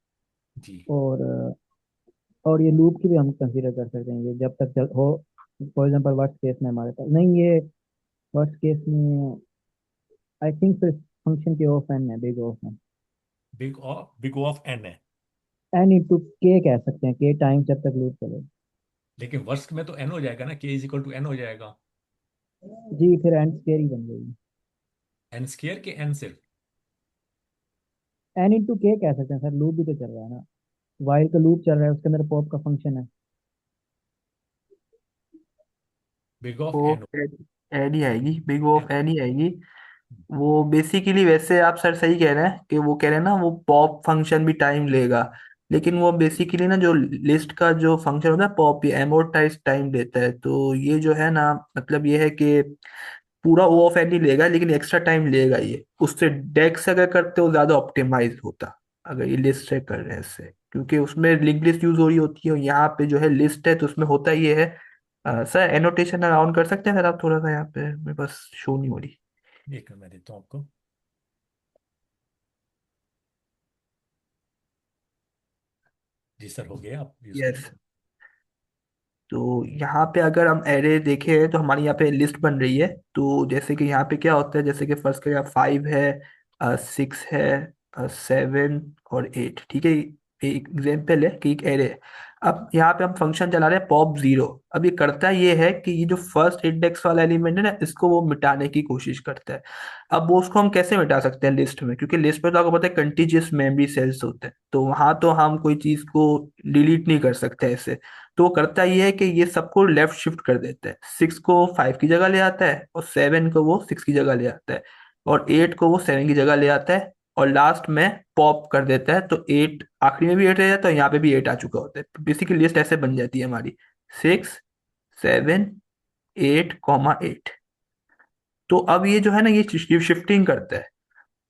जी। और और ये लूप की भी हम कंसीडर कर सकते हैं, ये जब तक हो। फॉर एग्जांपल वर्स्ट केस में हमारे पास नहीं, ये वर्स्ट केस में आई थिंक फिर फंक्शन की ऑफ एन है, big of N. Big of N है। एन इंटू के कह सकते हैं, के टाइम जब तक लूप चले। लेकिन वर्स्ट में तो एन हो जाएगा ना, के इज इक्वल टू एन हो जाएगा। जी फिर एंड स्केयर ही बन गई। एन स्केयर के एन सिर्फ। एन इंटू के कह सकते हैं सर, लूप भी तो चल रहा है ना, वाइल का लूप चल रहा है, उसके अंदर पॉप का फंक्शन है। बिग ऑफ वो एन। एड ही आएगी, बिग ऑफ एन ही आएगी। वो बेसिकली वैसे आप सर सही कह रहे हैं कि वो कह रहे हैं ना, वो पॉप फंक्शन भी टाइम लेगा, लेकिन वो बेसिकली ना जो लिस्ट का जो फंक्शन होता है पॉप, ये एमोर्टाइज टाइम देता है। तो ये जो है ना, मतलब ये है कि पूरा ओ ऑफ एन ही लेगा, लेकिन एक्स्ट्रा टाइम लेगा ये उससे। डेक से अगर करते हो ज्यादा ऑप्टिमाइज होता, अगर ये लिस्ट से कर रहे हैं इससे, क्योंकि उसमें लिंक लिस्ट यूज हो रही होती है, और यहाँ पे जो है लिस्ट है, तो उसमें होता ये है। सर एनोटेशन ऑन कर सकते हैं सर आप थोड़ा सा, यहाँ पे मेरे पास शो नहीं हो रही। एक मिनट, मैं देता हूँ आपको। जी सर, हो गया, आप यूज करें। यस। तो यहाँ पे अगर हम एरे देखें तो हमारी यहाँ पे लिस्ट बन रही है। तो जैसे कि यहाँ पे क्या होता है, जैसे कि फर्स्ट का यहाँ 5 है, 6 है, 7 और 8, ठीक है। एक एग्जाम्पल है कि एक एरे है। अब यहाँ पे हम फंक्शन चला रहे हैं पॉप 0। अब ये करता ये है कि ये जो फर्स्ट इंडेक्स वाला एलिमेंट है ना, इसको वो मिटाने की कोशिश करता है। अब वो उसको हम कैसे मिटा सकते हैं लिस्ट में, क्योंकि लिस्ट में तो आपको पता है कंटीजियस मेमोरी सेल्स होते हैं, तो वहां तो हम कोई चीज को डिलीट नहीं कर सकते ऐसे। तो वो करता ये है कि ये सबको लेफ्ट शिफ्ट कर देता है, 6 को 5 की जगह ले आता है, और 7 को वो 6 की जगह ले आता है, और 8 को वो 7 की जगह ले आता है, और लास्ट में पॉप कर देता है। तो 8 आखिरी में भी 8 रह जाता है, और यहाँ पे भी 8 आ चुका होता है। बेसिकली लिस्ट ऐसे बन जाती है हमारी, 6 7 8 8। तो अब ये जो है ना, ये शिफ्टिंग करता है।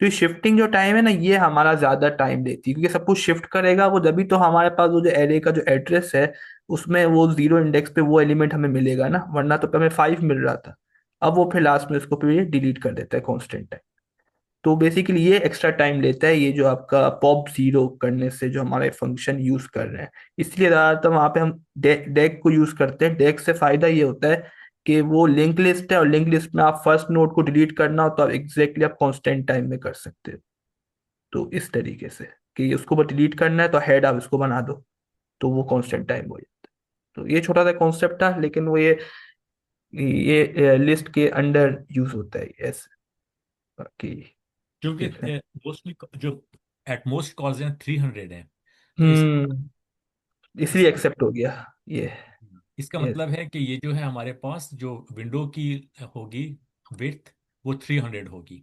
तो शिफ्टिंग जो टाइम है ना, ये हमारा ज्यादा टाइम लेती है, क्योंकि सब कुछ शिफ्ट करेगा वो, जभी तो हमारे पास वो जो एरे का जो एड्रेस है उसमें वो जीरो इंडेक्स पे वो एलिमेंट हमें मिलेगा ना, वरना तो हमें 5 मिल रहा था। अब वो फिर लास्ट में उसको फिर डिलीट कर देता है कांस्टेंट टाइम। तो बेसिकली ये एक्स्ट्रा टाइम लेता है, ये जो आपका पॉप जीरो करने से जो हमारे फंक्शन यूज कर रहे हैं। इसलिए ज्यादातर वहां पे हम डेक को यूज करते हैं। डेक से फायदा ये होता है कि वो लिंक लिस्ट है, और लिंक लिस्ट में आप फर्स्ट नोड को डिलीट करना हो तो आप एग्जैक्टली आप कांस्टेंट टाइम में कर सकते हो। तो इस तरीके से कि उसको बस डिलीट करना है तो हेड आप इसको बना दो, तो वो कांस्टेंट टाइम हो जाता है। तो ये छोटा सा कॉन्सेप्ट था, लेकिन वो ये लिस्ट के अंडर यूज होता है ऐसे। बाकी क्योंकि फिर है। मोस्टली जो एट मोस्ट कॉल्स हैं 300 हैं। तो हम्म, इसलिए इसका एक्सेप्ट हो गया ये। इसका यस। मतलब है कि ये जो है हमारे पास जो विंडो की होगी विड्थ, वो 300 होगी।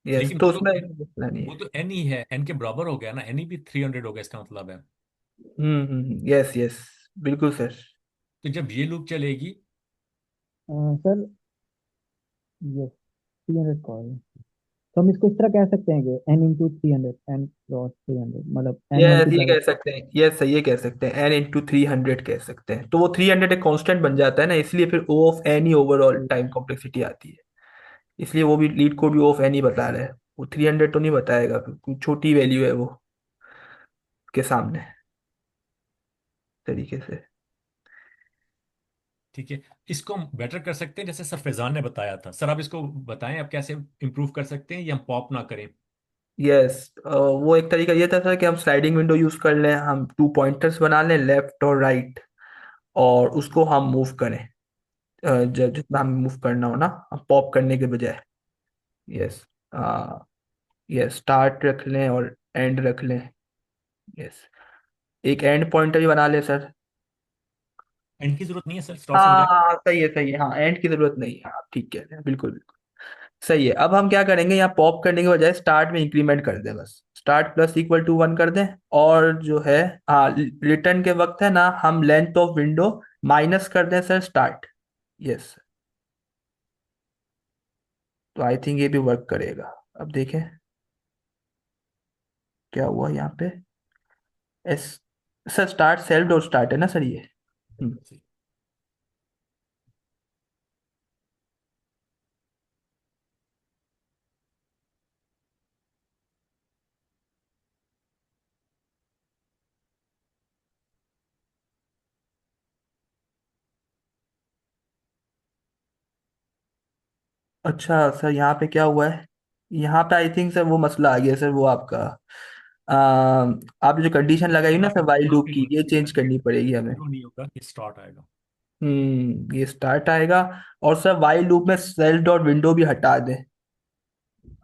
यस, लेकिन तो उसमें मसला नहीं वो है। तो एन ही है, एन के बराबर हो गया ना, एन ही भी 300 हो गया, इसका मतलब है। यस यस, बिल्कुल सर। तो जब ये लूप चलेगी, सर ये 300 कॉल, तो हम इसको इस तरह कह सकते हैं कि n × 300, n क्रॉस 300, मतलब n यस, ये मल्टीप्लाई। कह सकते हैं, यस सही, ये कह सकते हैं n × 300 कह सकते हैं, तो वो 300 एक कांस्टेंट बन जाता है ना, इसलिए फिर O ऑफ एन ही ओवरऑल टाइम कॉम्प्लेक्सिटी आती है। इसलिए वो भी लीड कोड भी O ऑफ एन ही बता रहा है, वो 300 तो नहीं बताएगा, क्योंकि छोटी वैल्यू है वो के सामने, तरीके से। ठीक है, इसको हम बेटर कर सकते हैं जैसे सर फैजान ने बताया था। सर आप इसको बताएं आप कैसे इम्प्रूव कर सकते हैं, या हम पॉप ना करें। यस, वो एक तरीका ये था सर कि हम स्लाइडिंग विंडो यूज कर लें, हम 2 पॉइंटर्स बना लें, लेफ्ट और राइट, और उसको हम मूव करें, जितना हमें मूव करना हो ना, पॉप करने के बजाय। यस। यस, स्टार्ट रख लें और एंड रख लें। यस, एक एंड पॉइंटर भी बना लें सर। एंड की जरूरत नहीं है सर, स्टार्ट से हो हाँ जाए। हाँ, सही है सही है, हाँ एंड की जरूरत नहीं है, आप ठीक कह रहे हैं, बिल्कुल बिल्कुल सही है। अब हम क्या करेंगे, यहाँ पॉप करने के बजाय स्टार्ट में इंक्रीमेंट कर दें, बस स्टार्ट प्लस इक्वल टू 1 कर दें। और जो है, हाँ, रिटर्न के वक्त है ना, हम लेंथ ऑफ विंडो माइनस कर दें सर स्टार्ट। यस, तो आई थिंक ये भी वर्क करेगा। अब देखें क्या हुआ यहाँ पे। Yes, sir start self dot start है ना सर ये। हम्म, अच्छा सर, यहाँ पे क्या हुआ है, यहाँ पे आई थिंक सर वो मसला आ गया सर, वो आपका आप जो कंडीशन लगाई ना यहाँ सर पे वाइल यहाँ लूप पे की, ये चेंज करनी पड़ेगी हमें। जीरो नहीं होगा, ये स्टार्ट आएगा। ये स्टार्ट आएगा। और सर वाइल लूप में सेल डॉट विंडो भी हटा दें।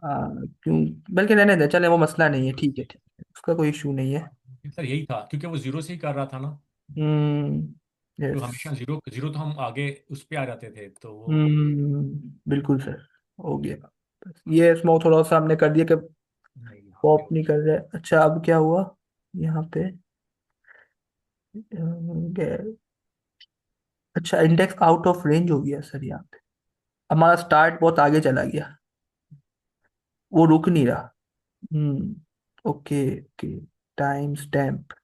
क्यों, बल्कि रहने दें, चले वो मसला नहीं है, ठीक है ठीक है, उसका कोई इशू नहीं है। सर यही था, क्योंकि वो जीरो से ही कर रहा था ना। तो यस। हमेशा जीरो जीरो तो हम आगे उस पे आ जाते थे, तो वो बिल्कुल सर, हो गया। बस ये इसमें थोड़ा सा हमने कर दिया कि नहीं, यहाँ पे पॉप हो नहीं कर रहे। अच्छा, अब क्या हुआ यहाँ पे, अच्छा इंडेक्स आउट ऑफ रेंज हो गया सर यहाँ पे, हमारा स्टार्ट बहुत आगे चला गया, वो रुक नहीं रहा। ओके ओके, टाइम स्टैम्प,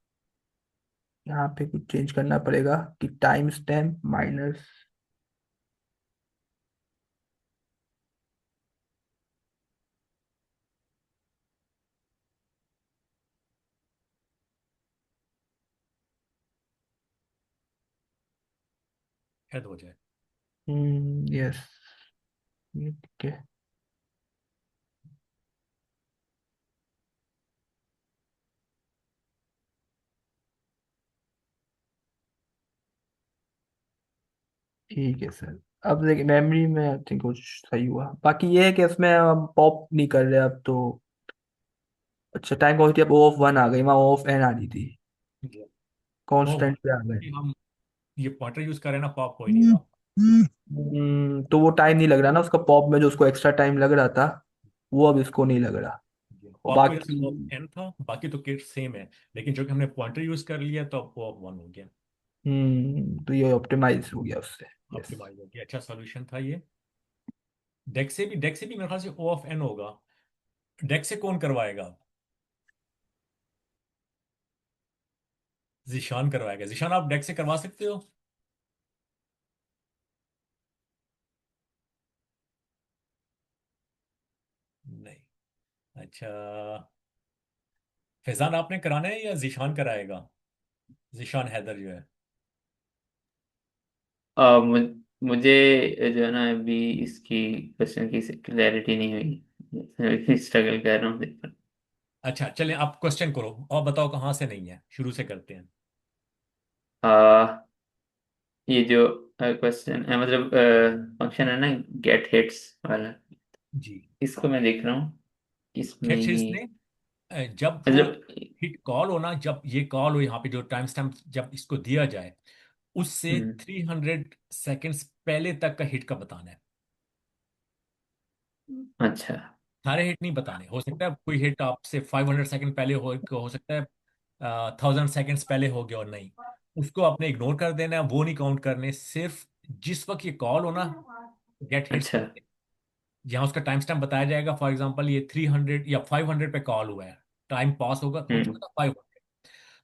यहाँ पे कुछ चेंज करना पड़ेगा कि टाइम स्टैम्प माइनस। शायद हो जाए। यस, ये ठीक है। ठीक है सर, अब देखिए मेमोरी में आई थिंक कुछ सही हुआ, बाकी ये है कि इसमें हम पॉप नहीं कर रहे अब तो। अच्छा, टाइम क्वांटिटी अब O ऑफ 1 आ गई, वहाँ O ऑफ n आ रही थी, वो कांस्टेंट पे आ गए। कि हम ये पॉइंटर यूज कर रहे हैं ना, पॉप हो ही नहीं रहा। तो वो टाइम नहीं लग रहा ना उसका, पॉप में जो उसको एक्स्ट्रा टाइम लग रहा था, वो अब इसको नहीं लग रहा। और पॉप की वजह से बाकी पॉप एन था, बाकी तो केस सेम है। लेकिन जो कि हमने पॉइंटर यूज कर लिया तो पॉप वन हो गया। तो ये ऑप्टिमाइज हो गया उससे। यस। ऑप्टिमाइज हो गया, अच्छा सॉल्यूशन था ये। डेक से भी मेरे ख्याल से ओ ऑफ एन होगा। डेक से कौन करवाएगा? जिशान करवाएगा। जिशान, आप डेक से करवा सकते हो? नहीं। अच्छा, फैजान आपने कराना है या जिशान कराएगा? जिशान हैदर जो है। मुझे जो है ना अभी इसकी क्वेश्चन की क्लैरिटी नहीं हुई, स्ट्रगल कर रहा हूँ देखकर। अच्छा चलें, आप क्वेश्चन करो और बताओ कहाँ से नहीं है, शुरू से करते हैं। आ, ये जो क्वेश्चन मतलब फंक्शन है ना, गेट हिट्स वाला, जी। इसको मैं देख रहा हूँ इसमें गेट ही। हिट्स ने जब वो मतलब हिट कॉल हो ना, जब ये कॉल हो यहाँ पे जो टाइम स्टैम्प जब इसको दिया जाए, उससे हम्म, 300 सेकेंड्स पहले तक का हिट का बताना है। अच्छा सारे हिट नहीं बताने, हो सकता है कोई हिट आपसे 500 सेकेंड पहले हो सकता है 1000 सेकेंड्स पहले हो गया और नहीं, उसको आपने इग्नोर कर देना है, वो नहीं काउंट करने। सिर्फ जिस वक्त ये कॉल हो ना, गेट हिट्स अच्छा। करते हैं, जहाँ उसका टाइम स्टैम्प बताया जाएगा। फॉर एग्जांपल ये 300 या 500 पे कॉल हुआ है, टाइम पास हो हम्म, चुका था 500,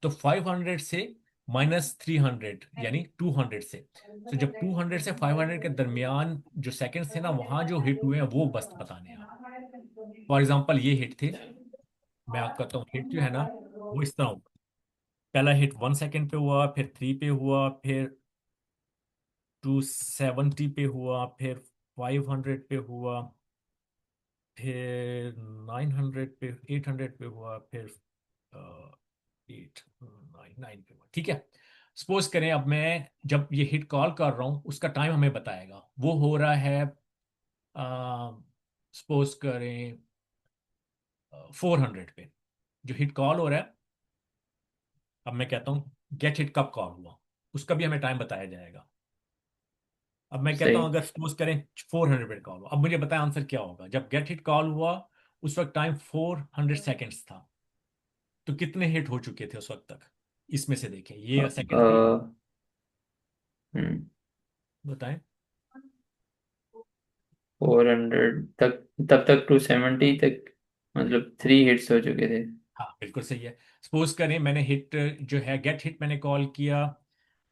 तो 500 से -300 यानी 200 से। तो जब 200 से 500 के दरमियान जो सेकंड्स थे ना, वहां जो हिट हुए हैं वो बस बताने हैं। फॉर एग्जांपल ये हिट थे, मैं आपका कहता हूँ हिट जो है ना, वो इस तरह होगा। पहला हिट 1 सेकेंड पे हुआ, फिर 3 पे हुआ, फिर 270 पे हुआ, फिर 500 पे हुआ, फिर 900 पे, 800 पे हुआ, फिर 899 पे हुआ। ठीक है। सपोज करें अब मैं जब ये हिट कॉल कर रहा हूँ, उसका टाइम हमें बताएगा, वो हो रहा है सपोज करें 400 पे जो हिट कॉल हो रहा है। अब मैं कहता हूँ गेट हिट कब कॉल हुआ, उसका भी हमें टाइम बताया जाएगा। अब मैं कहता सही। हूँ अगर सपोज करें 400 पे कॉल हुआ, अब मुझे बताया आंसर क्या होगा। जब गेट हिट कॉल हुआ उस वक्त टाइम 400 सेकेंड्स था, तो कितने हिट हो चुके थे उस वक्त तक? इसमें से देखें, ये सेकंड पे अ, हम्म, बताएं। 400 तक, तब तक 270 तक, मतलब 3 हिट्स हो चुके थे। हाँ बिल्कुल सही है। सपोज करें मैंने हिट जो है गेट हिट मैंने कॉल किया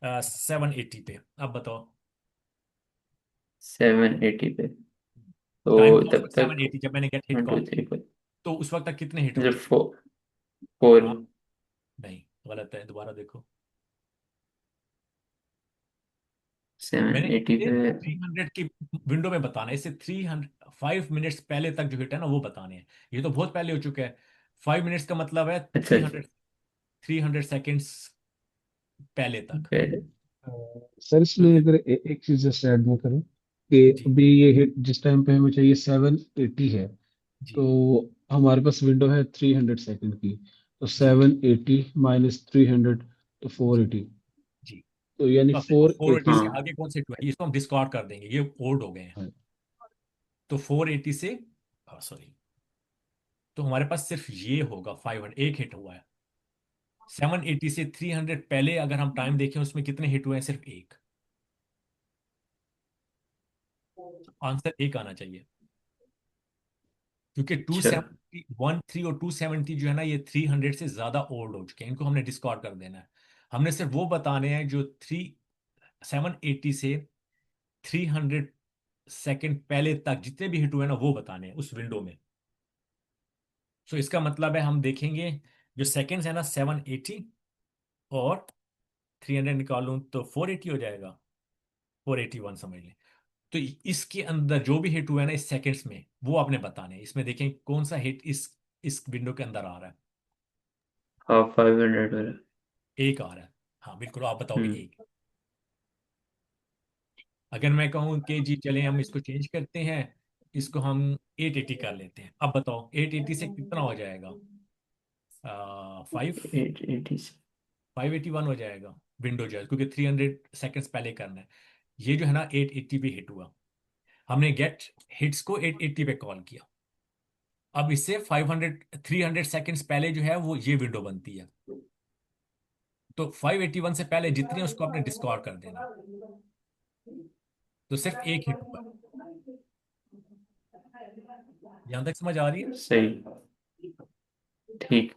780 पे, अब बताओ। 780 पे, टाइम तो था उस तब वक्त तक 780 जब मैंने get hit one call to किया, थ्री फोर तो उस वक्त तक कितने हिट हो मतलब चुके? फोर हाँ। नहीं, गलत है, दोबारा देखो। सेवन मैंने एटी इसे पे। 300 की विंडो में बताना है, इसे 305 मिनट्स पहले तक जो हिट है ना वो बताने हैं। ये तो बहुत पहले हो चुका है। 5 मिनट्स का मतलब है अच्छा, थ्री अच्छा। हंड्रेड 300 सेकेंड्स पहले तक। पहले। सर तो इसमें अगर एक चीज जैसे ऐड में करूँ कि जी अभी ये हिट जिस टाइम पे हमें चाहिए 780 है, जी तो हमारे पास विंडो है 300 सेकंड की, तो जी 780 -300 तो जी 480। 480। जी। तो यानी तो अब देखो, फोर 480 एटी से हाँ, आगे कौन से हिट हुआ है, इसको हम डिस्कार्ड कर देंगे, ये ओल्ड हो गए हैं। तो 480 से, सॉरी, तो हमारे पास सिर्फ ये होगा 500, एक हिट हुआ है। 780 से 300 पहले अगर हम टाइम देखें उसमें कितने हिट हुए हैं, सिर्फ एक। आंसर एक आना चाहिए, क्योंकि टू अच्छा, सेवेंटी 13 और 270 जो है ना, ये 300 से ज्यादा ओल्ड हो चुके हैं, इनको हमने डिस्कार्ड कर देना है। हमने सिर्फ वो बताने हैं जो 780 से 300 सेकेंड पहले तक जितने भी हिट हुए ना वो बताने हैं उस विंडो में। सो इसका मतलब है हम देखेंगे जो सेकेंड्स है ना 780, और 300 निकालूं तो 480 हो जाएगा, 481 समझ लें। तो इसके अंदर जो भी हिट हुआ है ना इस सेकंड्स में, वो आपने बताने हैं। इसमें देखें कौन सा हिट इस विंडो के अंदर आ रहा है। हाँ, 500 वाला। एक आ रहा है। हाँ बिल्कुल, आप बताओगे हम्म, एक। अगर मैं कहूँ कि जी चलें हम इसको चेंज करते हैं, इसको हम 880 कर लेते हैं, अब बताओ 880 से कितना हो जाएगा? 880 से। 581 हो जाएगा विंडो जो है, क्योंकि 300 सेकेंड्स पहले करना है। ये जो है ना 880 पे हिट हुआ, हमने गेट हिट्स को 880 पे कॉल किया। अब इससे 300 सेकेंड्स पहले जो है वो ये विंडो बनती है। तो 581 से पहले जितनी है उसको आपने डिस्कार्ड कर देना है। तो सिर्फ एक हिट हुआ है। यहाँ तक समझ आ रही है? सही। ठीक।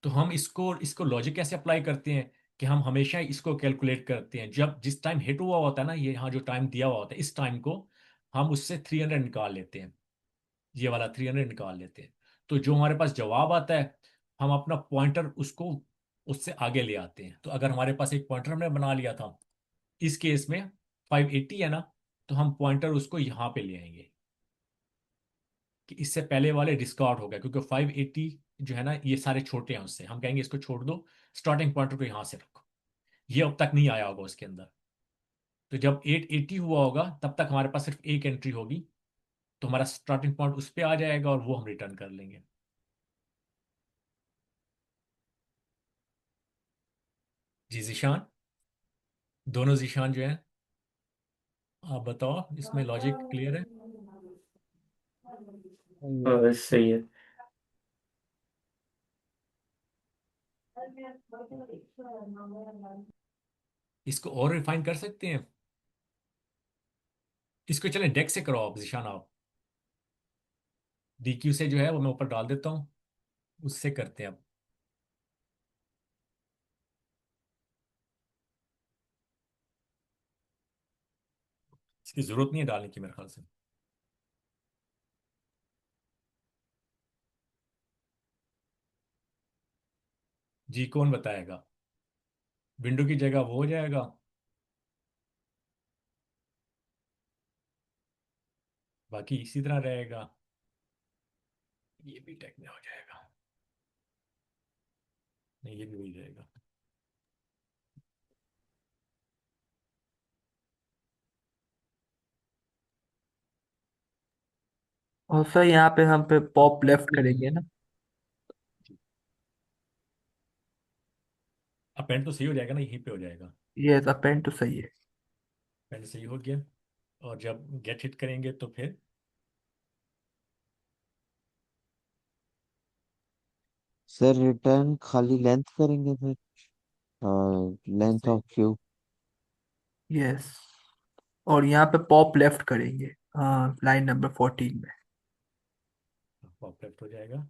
तो हम इसको इसको लॉजिक कैसे अप्लाई करते हैं कि हम हमेशा इसको कैलकुलेट करते हैं जब जिस टाइम हिट हुआ होता है ना, ये यहाँ जो टाइम दिया हुआ होता है इस टाइम को हम उससे 300 निकाल लेते हैं, ये वाला 300 निकाल लेते हैं। तो जो हमारे पास जवाब आता है हम अपना पॉइंटर उसको उससे आगे ले आते हैं। तो अगर हमारे पास एक पॉइंटर हमने बना लिया था, इस केस में 580 है ना, तो हम पॉइंटर उसको यहाँ पे ले आएंगे कि इससे पहले वाले डिस्कार्ड हो गए, क्योंकि 580 जो है ना ये सारे छोटे हैं उससे, हम कहेंगे इसको छोड़ दो, स्टार्टिंग पॉइंटर को यहाँ से रखो, ये अब तक नहीं आया होगा उसके अंदर। तो जब 880 हुआ होगा तब तक हमारे पास सिर्फ एक एंट्री होगी, तो हमारा स्टार्टिंग पॉइंट उस पर आ जाएगा और वो हम रिटर्न कर लेंगे। जी जीशान, दोनों जीशान जो है, आप बताओ इसमें लॉजिक क्लियर है? सही है। सही है। इसको और रिफाइन कर सकते हैं, इसको चले डेक से करो आप जीशान, आप डीक्यू से जो है वो मैं ऊपर डाल देता हूँ, उससे करते हैं अब। इसकी जरूरत नहीं है डालने की मेरे ख्याल से। जी कौन बताएगा? विंडो की जगह वो हो जाएगा, बाकी इसी तरह रहेगा, ये भी टेक में हो जाएगा, नहीं ये भी वही रहेगा। और सर यहाँ पे हम पे पॉप लेफ्ट करेंगे ना? अपेंड तो सही हो जाएगा ना, यहीं पे हो जाएगा। ये अपेंड तो सही है। पहले सही हो गया, और जब गेट हिट करेंगे तो फिर सर रिटर्न खाली लेंथ करेंगे फिर, लेंथ से ऑफ क्यू। यस। और यहाँ पे पॉप लेफ्ट करेंगे, हाँ, लाइन नंबर 14 में। पॉप लेफ्ट हो जाएगा।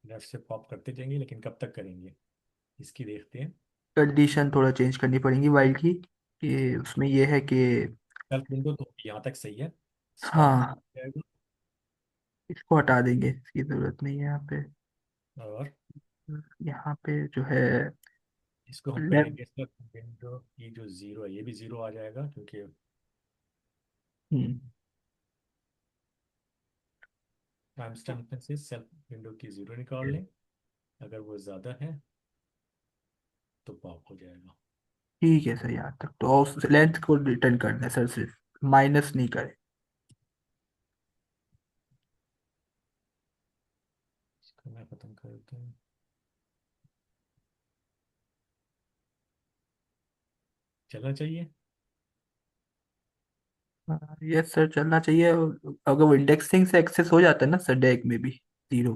लेफ्ट से पॉप करते जाएंगे, लेकिन कब तक करेंगे इसकी देखते हैं। कंडीशन थोड़ा चेंज करनी पड़ेगी वाइल की, कि उसमें ये है कि सेल्फ विंडो तो यहाँ तक सही है, स्टॉप हाँ, जाएगा। इसको हटा देंगे, इसकी जरूरत नहीं है यहाँ पे। और यहाँ पे जो है इसको हम लेफ्ट। करेंगे सेल्फ विंडो की जो जीरो है ये भी जीरो आ जाएगा, क्योंकि टाइम स्टैम्प में से सेल्फ विंडो की जीरो निकाल लें, अगर वो ज़्यादा है तो पॉप हो जाएगा। ठीक है सर, यहाँ तक तो उस लेंथ को रिटर्न करना है सर, सिर्फ माइनस नहीं करें। इसको मैं ख़त्म कर देता हूँ। चलना चाहिए। यस सर, चलना चाहिए। अगर वो इंडेक्सिंग से एक्सेस हो जाता है ना सर डेक में भी जीरो,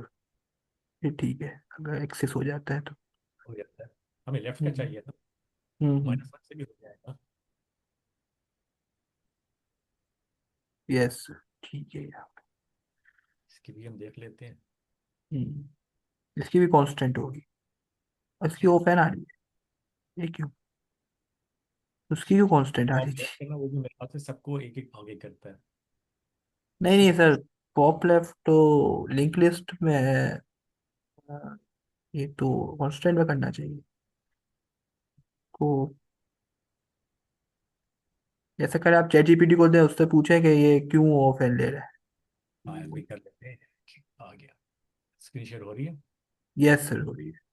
फिर ठीक है, अगर एक्सेस हो जाता है तो। हो जाता है। हमें लेफ्ट का हम्म चाहिए था, हम्म। -1 से भी हो जाएगा। यस सर, ठीक है यार। इसकी भी हम देख लेते हैं। इसकी भी कांस्टेंट होगी, इसकी ओपन आ रही है, ये क्यों? उसकी क्यों कांस्टेंट आ रही पॉप थी? लेफ्ट करना वो भी मेरे ख्याल से सबको एक एक आगे करता है। नहीं नहीं सर, पॉप लेफ्ट तो लिंक लिस्ट में है। ये तो कांस्टेंट में करना चाहिए को। जैसे कर आप चैट जीपीटी को दे, उससे पूछे कि ये क्यों ओपन ले रहा हाँ है। वही कर लेते हैं। आ गया, स्क्रीन शेयर हो रही है। यस सर, हो रही है।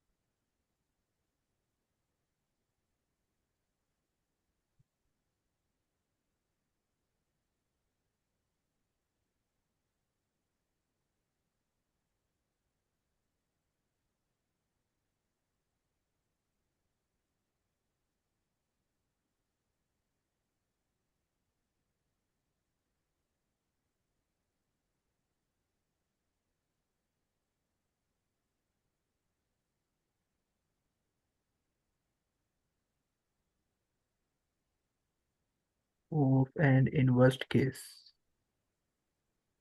Of and in worst case.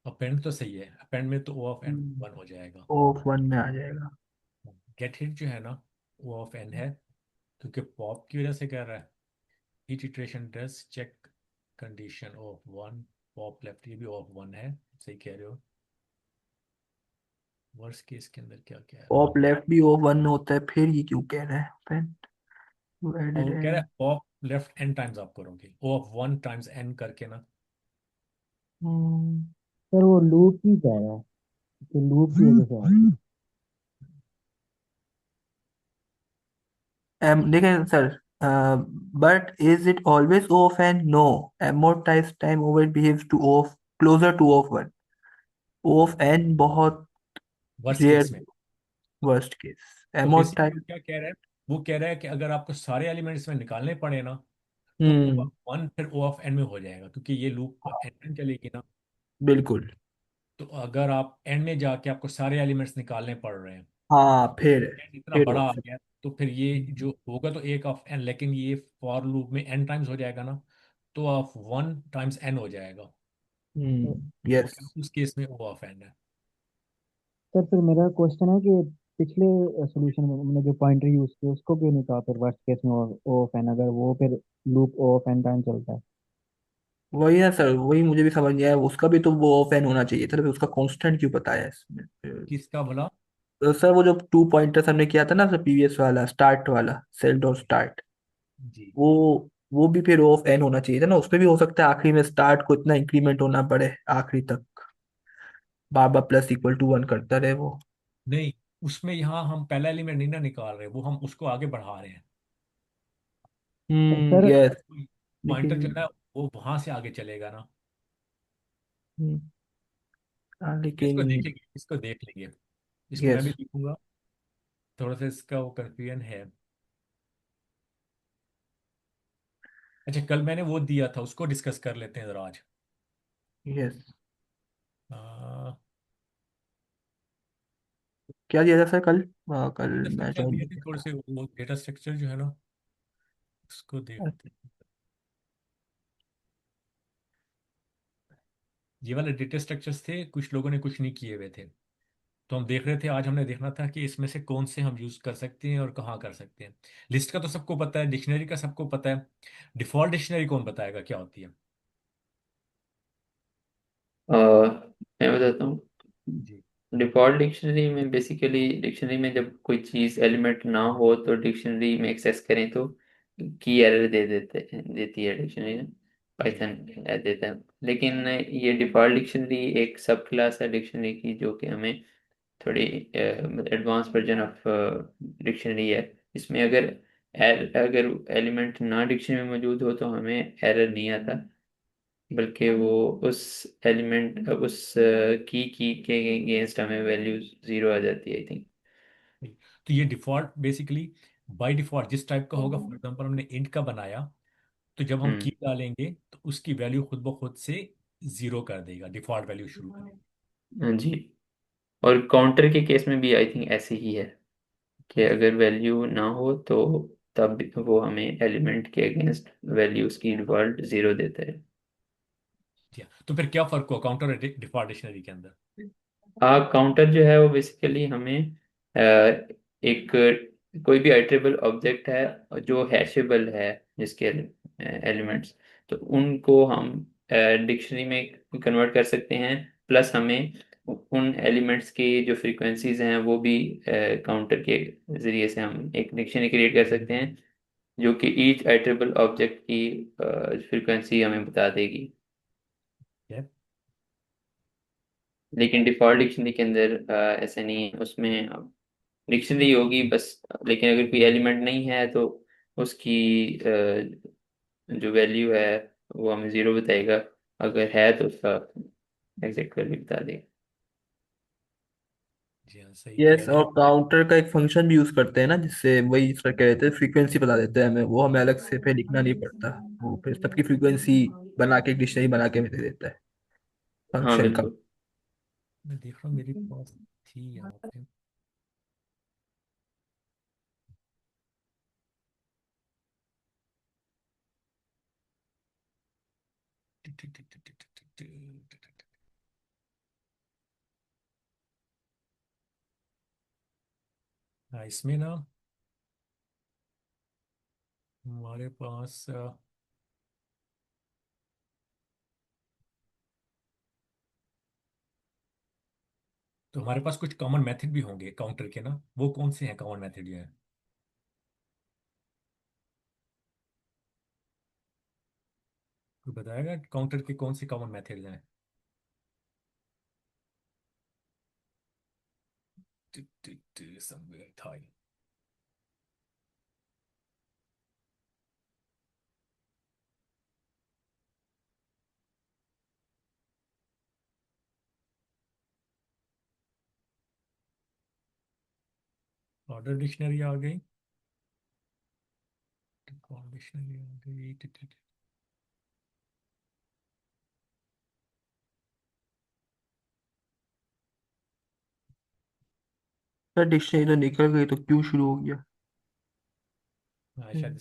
Append तो सही है, अपेंड में तो ओ ऑफ एन वन हो जाएगा। ऑफ वन में आ जाएगा। गेट हिट जो है ना वो ऑफ एन है, क्योंकि पॉप की वजह से कह रहा है each iteration does check condition of one, pop left ये भी ऑफ वन है, सही कह रहे हो। वर्स्ट केस के अंदर क्या क्या है, ऑफ लेफ्ट भी ऑफ वन में होता है, फिर ये क्यों कह रहा है फ्रेंड? यू और एडेड वो कह रहा एंड। है पॉप लेफ्ट एन टाइम्स आप करोगे, ओ ऑफ वन टाइम्स एन करके ना। सर वो लूप ही कह रहा है कि लूप की वजह से आ रही है। देखें sir, but is it always of N? No, amortized time over behaves to of, closer to of one. Of N बहुत वर्स्ट रेयर। केस में। वर्स्ट केस तो बेसिकली amortized। वो क्या कह रहा है, वो कह रहा है कि अगर आपको सारे एलिमेंट्स में निकालने पड़े ना, तो ओ हम्म। ऑफ वन फिर ओ ऑफ एन में हो जाएगा, क्योंकि ये लूप एन चलेगी ना। बिल्कुल। तो अगर आप एन में जाके आपको सारे एलिमेंट्स निकालने पड़ रहे हैं, हाँ, फिर n इतना फिर बड़ा आ ऑफ। गया, तो फिर ये जो होगा तो एक ऑफ एन, लेकिन ये फॉर लूप में एन टाइम्स हो जाएगा ना, तो ऑफ वन टाइम्स एन हो जाएगा। तो तो वो यस। उस केस में ओ ऑफ एन है। सर फिर मेरा क्वेश्चन है कि पिछले सॉल्यूशन में हमने जो पॉइंटर यूज किया उसको क्यों नहीं कहा फिर वर्स्ट केस में ओ ऑफ एन, अगर वो फिर loop O of N time चलता है। वही है सर, वही मुझे भी समझ नहीं आया, उसका भी तो वो ऑफ एन होना चाहिए था, तो उसका कांस्टेंट क्यों बताया है इसमें? किसका भला? तो सर वो जो टू पॉइंटर्स हमने किया था ना सर, प्रीवियस वाला स्टार्ट वाला, सेल डॉट स्टार्ट, जी वो वो भी फिर ऑफ एन होना चाहिए था ना, उसमें भी हो सकता है आखिरी में स्टार्ट को इतना इंक्रीमेंट होना पड़े आखिरी तक, बार बार प्लस इक्वल टू वन करता रहे वो। नहीं, उसमें यहाँ हम पहला एलिमेंट नहीं ना निकाल रहे, वो हम उसको आगे बढ़ा रहे हैं। Sir yes. पॉइंटर जो लेकिन है ना वो वहां से आगे चलेगा ना। हम्म, इसको लेकिन देखेंगे, इसको देख लेंगे, इसको मैं यस। भी लिखूंगा। थोड़ा सा इसका वो कंफ्यूजन है। अच्छा, कल मैंने वो दिया था, उसको डिस्कस कर लेते हैं जरा आज। यस। आ, क्या दिया था सर कल? कल डेटा मैं स्ट्रक्चर ज्वाइन दिए नहीं थे थोड़े किया से, वो डेटा स्ट्रक्चर जो है ना उसको था। देखते हैं। ये वाले डेटा स्ट्रक्चर्स थे, कुछ लोगों ने कुछ नहीं किए हुए थे, तो हम देख रहे थे आज, हमने देखना था कि इसमें से कौन से हम यूज कर सकते हैं और कहाँ कर सकते हैं। लिस्ट का तो सबको पता है, डिक्शनरी का सबको पता है, डिफॉल्ट डिक्शनरी कौन बताएगा क्या होती है? मैं बताता हूँ। जी डिफॉल्ट डिक्शनरी में बेसिकली डिक्शनरी में जब कोई चीज़ एलिमेंट ना हो तो डिक्शनरी में एक्सेस करें तो की एरर देती है डिक्शनरी। जी पाइथन देता है। लेकिन ये डिफॉल्ट डिक्शनरी एक सब क्लास है डिक्शनरी की, जो कि हमें थोड़ी एडवांस वर्जन ऑफ डिक्शनरी है। इसमें अगर एलिमेंट ना डिक्शनरी में मौजूद हो तो हमें एरर नहीं आता, बल्कि वो उस एलिमेंट उस की के अगेंस्ट हमें वैल्यू जीरो आ जाती है, आई थिंक। तो ये डिफॉल्ट बेसिकली बाय डिफॉल्ट जिस टाइप का होगा, फॉर एग्जांपल हमने इंट का बनाया, तो जब हम की हम्म। डालेंगे तो उसकी वैल्यू खुद ब खुद से जीरो कर देगा, डिफॉल्ट वैल्यू शुरू करेगा। हाँ जी। और काउंटर के केस में भी आई थिंक ऐसे ही है कि अगर वैल्यू ना हो तो तब वो हमें एलिमेंट के अगेंस्ट वैल्यू उसकी डिफॉल्ट जीरो देता है। तो फिर क्या फर्क हुआ काउंटर और डिफॉल्ट डिक्शनरी के अंदर? काउंटर जो है वो बेसिकली हमें एक कोई भी आइटरेबल ऑब्जेक्ट है जो हैशेबल है, जिसके एलिमेंट्स, तो उनको हम डिक्शनरी में कन्वर्ट कर सकते हैं। प्लस हमें उन एलिमेंट्स की जो फ्रीक्वेंसीज हैं वो भी काउंटर के जरिए से हम एक डिक्शनरी क्रिएट कर सकते हैं, जो कि ईच आइटरेबल ऑब्जेक्ट की फ्रीक्वेंसी हमें बता देगी। क्या? लेकिन डिफॉल्ट डिक्शनरी के अंदर ऐसा नहीं है, उसमें डिक्शनरी होगी बस। लेकिन अगर कोई एलिमेंट नहीं है तो उसकी जो वैल्यू है वो हमें जीरो बताएगा, अगर है तो उसका एग्जैक्ट वैल्यू बता देगा। जी हाँ, सही कह यस, रहे और हैं। काउंटर का एक फंक्शन भी यूज करते हैं ना, जिससे वही सर कह रहे थे, फ्रीक्वेंसी बता देते हैं हमें, वो हमें अलग से फिर लिखना नहीं पड़ता, वो फिर सबकी फ्रीक्वेंसी बना के डिक्शनरी बना के हमें दे देता है हाँ फंक्शन का। बिल्कुल। मैं देख रहा हूँ मेरे पास थी यहाँ पे। हाँ, इसमें ना हमारे पास तो हमारे पास कुछ कॉमन मेथड भी होंगे काउंटर के ना, वो कौन से हैं कॉमन मेथड जो है? कोई बताएगा काउंटर के कौन से कॉमन मेथड हैं? somewhere था ये। ऑर्डर डिक्शनरी आ गई, डिक्शनरी आ गई। सर डिक्शनरी तो निकल गई, तो क्यों शुरू हो गया? हाँ शायद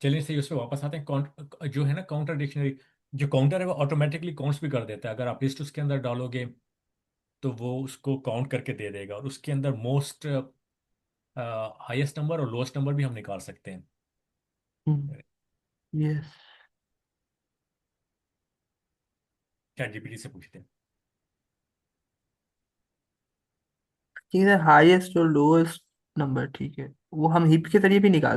चलिए सही, उस पर वापस आते हैं। जो है ना काउंटर डिक्शनरी, जो काउंटर है वो ऑटोमेटिकली काउंट्स भी कर देता है। अगर आप लिस्ट उसके अंदर डालोगे तो वो उसको काउंट करके दे देगा, और उसके अंदर मोस्ट हाईएस्ट नंबर और लोएस्ट नंबर भी हम निकाल सकते हैं। यस। चैट जीपीटी से पूछते हैं। ठीक है, हाईएस्ट और लोएस्ट नंबर, ठीक है, वो हम हिप के जरिए भी निकाल